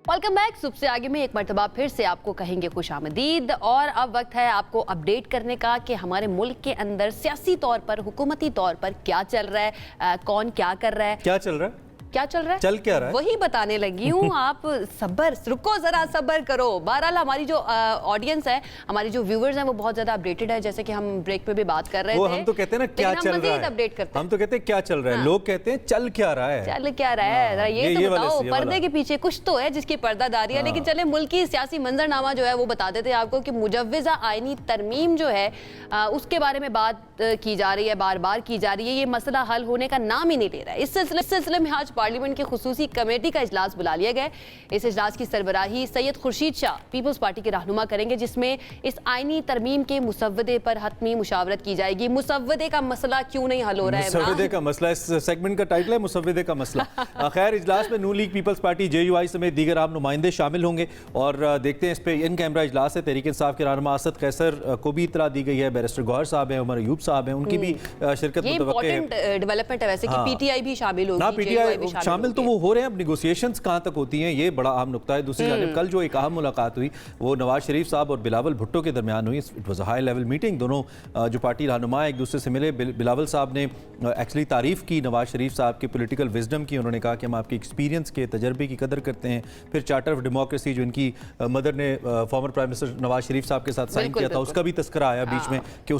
[SPEAKER 1] Welcome back. सुबह से आगे में एक मरतबा फिर से आपको कहेंगे खुशामदीद, और अब वक्त है आपको अपडेट करने का कि हमारे मुल्क के अंदर सियासी तौर पर, हुकूमती तौर पर क्या चल रहा है, कौन क्या कर रहा है,
[SPEAKER 2] क्या चल रहा है,
[SPEAKER 1] क्या चल रहा है,
[SPEAKER 2] चल क्या रहा है,
[SPEAKER 1] वही बताने लगी हूँ। आप सब्र, रुको जरा, सब्र करो। बहरहाल हमारी जो ऑडियंस है, हमारी जो व्यूअर्स हैं वो बहुत ज्यादा अपडेटेड है, जैसे कि हम ब्रेक पे भी बात कर रहे थे।
[SPEAKER 2] हम तो कहते हैं ना क्या चल रहा है,
[SPEAKER 1] अपडेट करते हैं।
[SPEAKER 2] हम तो कहते हैं क्या चल रहा है, लोग कहते हैं चल क्या रहा है,
[SPEAKER 1] चल क्या रहा है। ये तो बताओ, पर्दे के पीछे कुछ तो है जिसकी पर्दादारी है। लेकिन चले मुल्क की सियासी मंजरनामा जो है वो बता देते हैं आपको कि मुजव्विज़ा आईनी तरमीम जो है उसके बारे में बात की जा रही है, बार बार की जा रही है। ये मसला हल होने का नाम ही नहीं ले रहा है। इस सिलसिले में आज पार्लियामेंट की खुसूसी कमेटी का इजलास बुला लिया गया। इस इजलास की सरबराही सैयद खुर्शीद शाह पीपल्स पार्टी के रहनुमा करेंगे, जिसमें इस आईनी तरमीम के मुसव्वदे पर हतमी मुशावरत की जाएगी। मुसव्वदे का मसला क्यों नहीं हल हो रहा है?
[SPEAKER 2] मुसव्वदे का मसला, इस सेगमेंट का टाइटल है मुसव्वदे का मसला। खैर, इजलास में नून लीग, पीपल्स पार्टी, JUI समेत दीगर आम नुमाइंदे शामिल होंगे और देखते हैं इस पर इन कैमरा इजलास है। तहरीक इंसाफ के रहनुमा असद कैसर को भी इतला दी गई है, बैरिस्टर गौहर साहब हैं, उमर अयूब साहब हैं, उनकी भी शिरकत मुतवक्के है।
[SPEAKER 1] डेवलपमेंट है वैसे कि PTI भी शामिल होगी,
[SPEAKER 2] PTI शामिल तो वो हो रहे हैं। अब निगोशिएशंस कहाँ तक होती हैं ये बड़ा अहम नुकता है। दूसरी जानिब कल जो एक अहम मुलाकात हुई वो नवाज शरीफ साहब और बिलावल भुट्टो के दरमियान हुई। It was a high level meeting. दोनों जो पार्टी रहनुमा एक दूसरे से मिले। बिलावल साहब ने एक्चुअली तारीफ की नवाज शरीफ साहब की पॉलिटिकल विजडम की। उन्होंने कहा कि हम आपके एक्सपीरियंस के, तजर्बे की कदर करते हैं। फिर चार्टर ऑफ डेमोक्रेसी जो इनकी मदर ने former prime minister Nawaz Sharif साहब के साथ साइन किया था, उसका भी तस्करा आया बीच में कि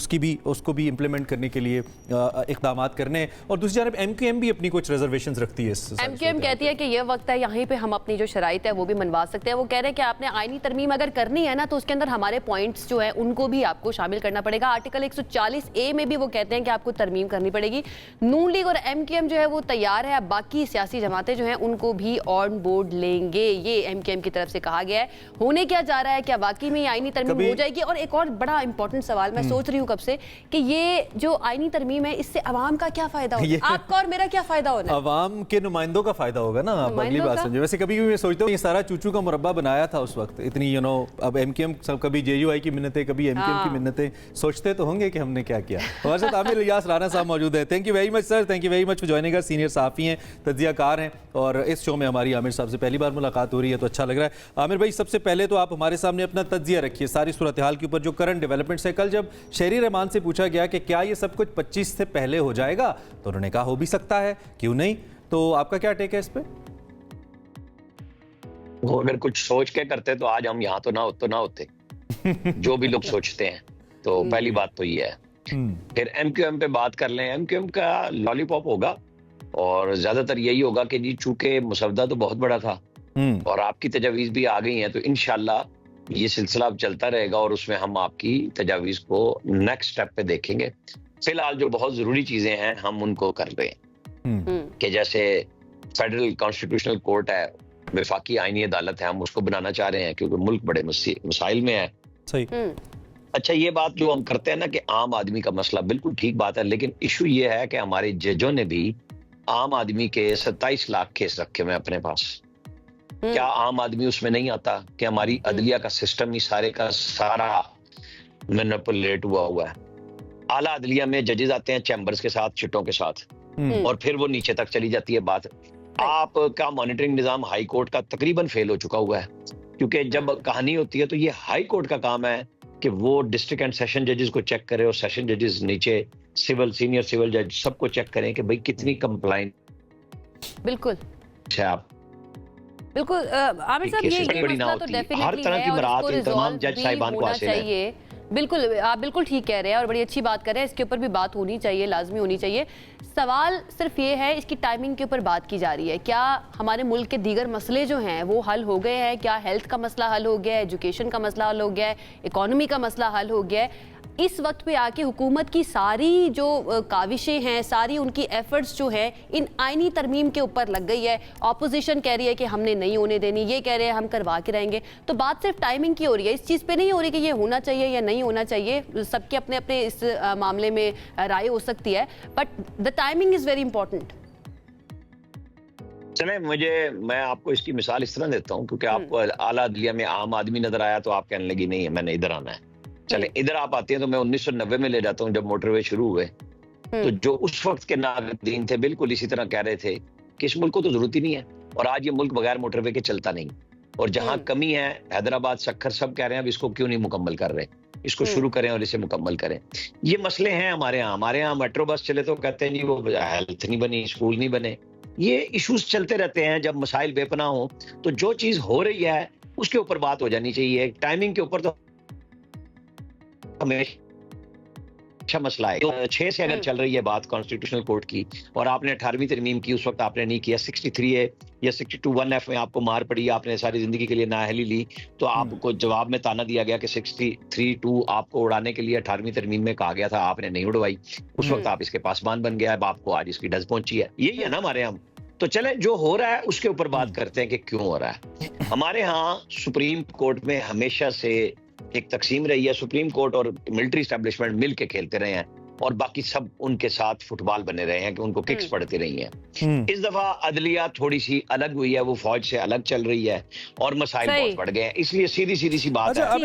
[SPEAKER 2] उसको भी इंप्लीमेंट करने के लिए इक़दामात करने हैं। और दूसरी जानिब MQM भी अपनी कुछ रिजर्वेशंस रखती है।
[SPEAKER 1] MQM कहती है कि यह वक्त है यहीं पे हम अपनी जो शराइत है वो भी मनवा सकते हैं। वो कह रहे हैं कि आपने आईनी तरमीम अगर करनी है ना तो उसके अंदर हमारे पॉइंट्स जो है उनको भी आपको शामिल करना पड़ेगा। आर्टिकल 140A में भी वो कहते हैं कि आपको तरमीम करनी पड़ेगी। नून लीग और MQM जो है वो तैयार है, बाकी सियासी जमातें जो हैं उनको भी ऑन बोर्ड लेंगे, ये MQM की तरफ से कहा गया है। होने क्या जा रहा है, क्या वाकई में आईनी तरमीम हो जाएगी? और एक और बड़ा इंपॉर्टेंट सवाल मैं सोच रही हूँ कब से कि ये जो आईनी तरमीम है इससे अवाम का क्या फायदा होगा? आपका और मेरा क्या फायदा होना है?
[SPEAKER 2] अवाम के नुमाइंदों का फायदा होगा ना। आप अगली बात समझे। वैसे कभी भी मैं सोचता हूँ ये सारा चूचू का मुरब्बा बनाया था उस वक्त, इतनी अब MQM सब कभी JUI की मिन्नतें, कभी MQM की मिन्नतें, सोचते तो होंगे कि हमने क्या किया। हमारे साथ आमिर इलियास राना साहब मौजूद है। Thank you very much sir, thank you very much for joining us. Senior सहाफ़ी हैं, तज्ज़ियाकार हैं और इस शो में हमारी आमिर साहब से पहली बार मुलाकात हो रही है तो अच्छा लग रहा है। आमिर भाई, सबसे पहले तो आप हमारे सामने अपना तज्ज़िया रखिए सारी सूरत हाल के ऊपर, जो करंट डेवलपमेंट्स है। कल जब शहरी रहमान से पूछा गया कि क्या ये सब कुछ 25 से पहले हो जाएगा तो उन्होंने कहा हो भी सकता है, क्यों नहीं। तो आपका क्या टेक है इस पर?
[SPEAKER 14] वो अगर कुछ सोच के करते तो आज हम यहाँ तो ना होते जो भी लोग सोचते हैं। तो पहली बात तो ये है। फिर MQM पे बात कर लें। MQM का लॉलीपॉप होगा और ज्यादातर यही होगा कि जी चूंकि मुसवदा तो बहुत बड़ा था और आपकी तजावीज भी आ गई हैं तो इंशाल्लाह ये सिलसिला अब चलता रहेगा और उसमें हम आपकी तजावीज को नेक्स्ट स्टेप पे देखेंगे। फिलहाल जो बहुत जरूरी चीजें हैं हम उनको कर रहे हैं कि जैसे फेडरल कॉन्स्टिट्यूशनल कोर्ट है, वफाकी आईनी अदालत है, हम उसको बनाना चाह रहे हैं क्योंकि मुल्क बड़े मसाइल में है।
[SPEAKER 2] सही।
[SPEAKER 14] अच्छा, ये बात जो हम करते हैं ना कि आम आदमी का मसला, बिल्कुल ठीक बात है, लेकिन इशू ये है कि हमारे जजों ने भी आम आदमी के 27 लाख केस रखे हुए अपने पास। क्या आम आदमी उसमें नहीं आता कि हमारी अदलिया का सिस्टम ही सारे का सारा मैनिपुलेट हुआ है। आला अदलिया में जजेस आते हैं चैम्बर्स के साथ, चिटों के साथ, और फिर वो नीचे तक चली जाती है बात। आपका मॉनिटरिंग निजाम हाई कोर्ट का तकरीबन फेल हो चुका हुआ है, क्योंकि जब कहानी होती है तो ये हाई कोर्ट का काम है कि वो डिस्ट्रिक्ट एंड सेशन जजेस को चेक करे, और सेशन जजेस नीचे सिविल, सीनियर सिविल जज सबको चेक करें कि भाई कितनी कंप्लाइंट।
[SPEAKER 1] बिल्कुल
[SPEAKER 14] आप
[SPEAKER 1] बिल्कुल आमिर साहब, ये मसला तो डेफिनेटली
[SPEAKER 14] हर तरह की मराहत तमाम जज साहिबान को हासिल है।
[SPEAKER 1] बिल्कुल, आप बिल्कुल ठीक कह रहे हैं और बड़ी अच्छी बात कर रहे हैं। इसके ऊपर भी बात होनी चाहिए, लाजमी होनी चाहिए। सवाल सिर्फ ये है, इसकी टाइमिंग के ऊपर बात की जा रही है। क्या हमारे मुल्क के दीगर मसले जो हैं वो हल हो गए हैं? क्या हेल्थ का मसला हल हो गया है, एजुकेशन का मसला हल हो गया है, इकोनॉमी का मसला हल हो गया है? इस वक्त पे आके हुकूमत की सारी जो काविशें हैं, सारी उनकी एफर्ट्स जो हैं इन आईनी तरमीम के ऊपर लग गई है। ऑपोजिशन कह रही है कि हमने नहीं होने देनी, ये कह रहे हैं हम करवा के रहेंगे। तो बात सिर्फ टाइमिंग की हो रही है, इस चीज़ पे नहीं हो रही कि ये होना चाहिए या नहीं होना चाहिए। सबके अपने अपने इस मामले में राय हो सकती है, but the timing is very important.
[SPEAKER 14] चले, मैं आपको इसकी मिसाल इस तरह देता हूँ, क्योंकि आपको आला अदलिया में आम आदमी नजर आया तो आप कहने लगी नहीं है मैंने इधर आना है। चले, इधर आप आती हैं तो मैं 1990 में ले जाता हूँ, जब मोटरवे शुरू हुए। तो जो उस वक्त के नागदीन थे बिल्कुल इसी तरह कह रहे थे कि इस मुल्क को तो जरूरत ही नहीं है, और आज ये मुल्क बगैर मोटरवे के चलता नहीं। और जहां कमी है, हैदराबाद, सक्खर, सब कह रहे हैं अब इसको क्यों नहीं मुकम्मल कर रहे, इसको शुरू करें और इसे मुकम्मल करें। ये मसले हैं हमारे यहाँ मेट्रो बस चले तो कहते हैं जी वो हेल्थ नहीं बनी, स्कूल नहीं बने। ये इश्यूज चलते रहते हैं। जब मसाइल बेपना हो तो जो चीज हो रही है उसके ऊपर बात हो जानी चाहिए। टाइमिंग के ऊपर तो हमेशा मसला है। 6 से अगर चल रही है बात कॉन्स्टिट्यूशनल कोर्ट की, और आपने 18वीं तरमीम की, उस वक्त आपने नहीं किया, 63A या 62(1)(f) में आपको मार पड़ी, आपने सारी जिंदगी के लिए नाअहली ली, तो आपको जवाब में ताना दिया गया कि 63(2) आपको उड़ाने के लिए 18वीं तरमीम में कहा गया था, आपने नहीं उड़वाई। उस वक्त आप इसके पासबान बन गया है, आपको आज इसकी डज पहुंची है। यही है ना हमारे यहाँ। तो चले, जो हो रहा है उसके ऊपर बात करते हैं कि क्यों हो रहा है। हमारे यहाँ सुप्रीम कोर्ट में हमेशा से एक तकसीम रही है। सुप्रीम कोर्ट और मिलिट्री एस्टेब्लिशमेंट मिल के खेलते रहे हैं, और बाकी सब उनके साथ फुटबॉल बने रहे हैं कि उनको किक्स पड़ती रही हैं। इस दफा अदलिया थोड़ी सी अलग हुई है, वो फौज से अलग चल रही है, और मसाइल बहुत बढ़ गए हैं। इसलिए सीधी सी बात है।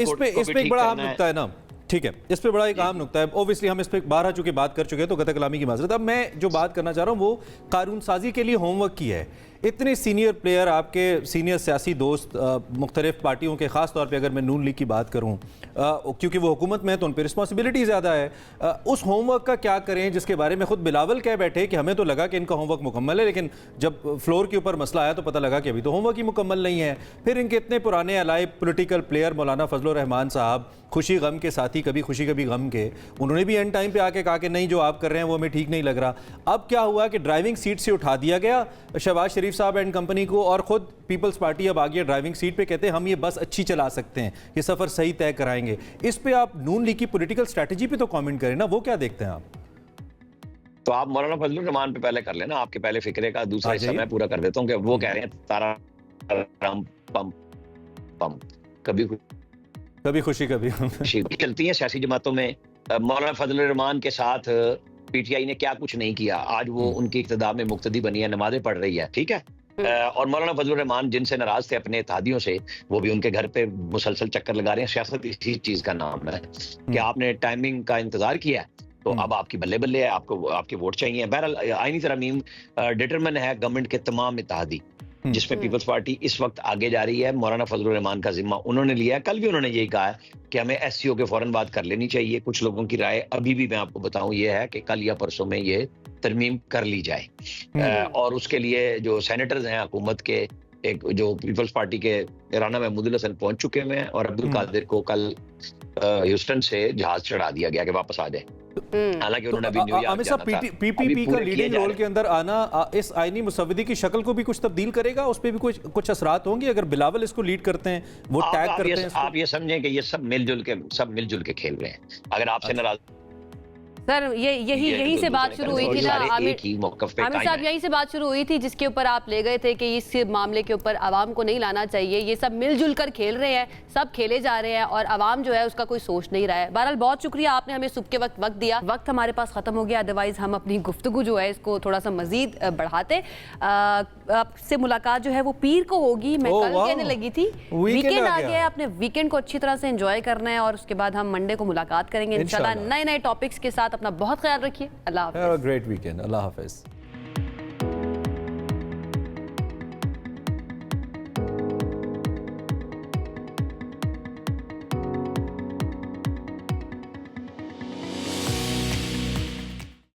[SPEAKER 2] इस पे एक बड़ा अहम नुकता है ना, ठीक है, इस पे बड़ा एक अहम नुकता है। ओब्वियसली हम इस पे बाहर आ चुके, बात कर चुके हैं, तो गत कलामी की माजरत। अब मैं जो बात करना चाह रहा हूँ वो कानून साजी के लिए होमवर्क की है। इतने सीनियर प्लेयर, आपके सीनियर सियासी दोस्त मुख्तलिफ पार्टियों के, ख़ास तौर पे अगर मैं नून लीग की बात करूं, क्योंकि वो हुकूमत में है तो उन पर रिस्पॉन्सिबिलिटी ज़्यादा है। उस होमवर्क का क्या करें जिसके बारे में खुद बिलावल कह बैठे कि हमें तो लगा कि इनका होमवर्क मुकम्मल है, लेकिन जब फ्लोर के ऊपर मसला आया तो पता लगा कि अभी तो होमवर्क ही मुकम्मल नहीं है। फिर इनके इतने पुराने अलाइव पॉलिटिकल प्लेयर मौलाना फजलुर रहमान साहब, खुशी गम के साथी, कभी खुशी कभी गम के, उन्होंने भी एंड टाइम पे आके कहा कि नहीं, जो आप कर रहे हैं वो हमें ठीक नहीं लग रहा। अब क्या हुआ कि ड्राइविंग सीट से उठा दिया गया शहबाज शरीफ साहब एंड कंपनी को, और खुद पीपल्स पार्टी अब आ गई ड्राइविंग सीट पे, कहते हैं हम ये बस अच्छी चला सकते हैं, ये सफर सही तय कराएंगे। इस पे आप नून लीग की पॉलिटिकल स्ट्रेटजी पे तो कमेंट करें ना, वो क्या देखते हैं आप?
[SPEAKER 14] तो आप मौलाना फजलुर रहमान पे पहले कर लेना, आपके पहले फिक्रे का दूसरा हिस्सा मैं पूरा कर देता हूँ कि वो कह रहे हैं तारा पम कभी खुशी कभी चलती है सियासी जमातों में। मौलाना फजलुर रहमान के साथ पीटीआई ने क्या कुछ नहीं किया, आज वो उनकी इक्तदा में मुक्तदी बनी है, नमाजें पढ़ रही है, ठीक है। और मौलाना फजलुर रहमान जिनसे नाराज थे अपने इत्तेहादियों से, वो भी उनके घर पे मुसलसल चक्कर लगा रहे हैं। सियासत इसी चीज का नाम है कि आपने टाइमिंग का इंतजार किया तो अब आपकी बल्ले बल्ले है, आपको आपके वोट चाहिए। बहरहाल आईनी तरमीम डिटरमिन है गवर्नमेंट के तमाम इत्तेहादी, जिसमें पीपल्स पार्टी इस वक्त आगे जा रही है। मौलाना फजलुर रहमान का जिम्मा उन्होंने लिया है। कल भी उन्होंने यही कहा है कि हमें एससीओ के फौरन बात कर लेनी चाहिए। कुछ लोगों की राय अभी भी मैं आपको बताऊं ये है कि कल या परसों में ये तरमीम कर ली जाए, और उसके लिए जो सेनेटर्स हैं हुकूमत के, एक जो पीपल्स पार्टी के राना महमूदुल हसन पहुंच चुके हैं, और अब्दुल कादिर को कल ह्यूस्टन से जहाज चढ़ा दिया गया कि वापस आ जाए। हालांकि उन्होंने अभी न्यूयॉर्क जाना था।
[SPEAKER 2] पीपीपी का लीडिंग रोल के अंदर आना इस आईनी मुसव्वदी की शक्ल को भी कुछ तब्दील करेगा, उस पर भी कुछ असरात होंगे अगर बिलावल इसको लीड करते हैं, वो टैग करते हैं।
[SPEAKER 14] आप ये समझें कि ये सब मिलजुल के खेल रहे हैं। अगर आपसे नाराज
[SPEAKER 1] सर यही से बात शुरू हुई थी ना आमिर साहब, यहीं से बात शुरू हुई थी जिसके ऊपर आप ले गए थे कि इस मामले के ऊपर आवाम को नहीं लाना चाहिए, ये सब मिलजुल कर खेल रहे हैं, सब खेले जा रहे हैं और आवाम जो है उसका कोई सोच नहीं रहा है। बहरहाल बहुत शुक्रिया, आपने हमें सुबह के वक्त दिया। वक्त हमारे पास खत्म हो गया, अदरवाइज हम अपनी गुफ्तगू जो है इसको थोड़ा सा मजीद बढ़ाते। आपसे मुलाकात जो है वो पीर को होगी। मैं कल कहने लगी थी वीकेंड आ गया है, अपने वीकेंड को अच्छी तरह से एंजॉय करना है और उसके बाद हम मंडे को मुलाकात करेंगे इंशाल्लाह नए टॉपिक्स के साथ। अपना बहुत ख्याल रखिए। अल्लाह हाफ़िज़।
[SPEAKER 2] Have a great weekend. Allah Hafiz.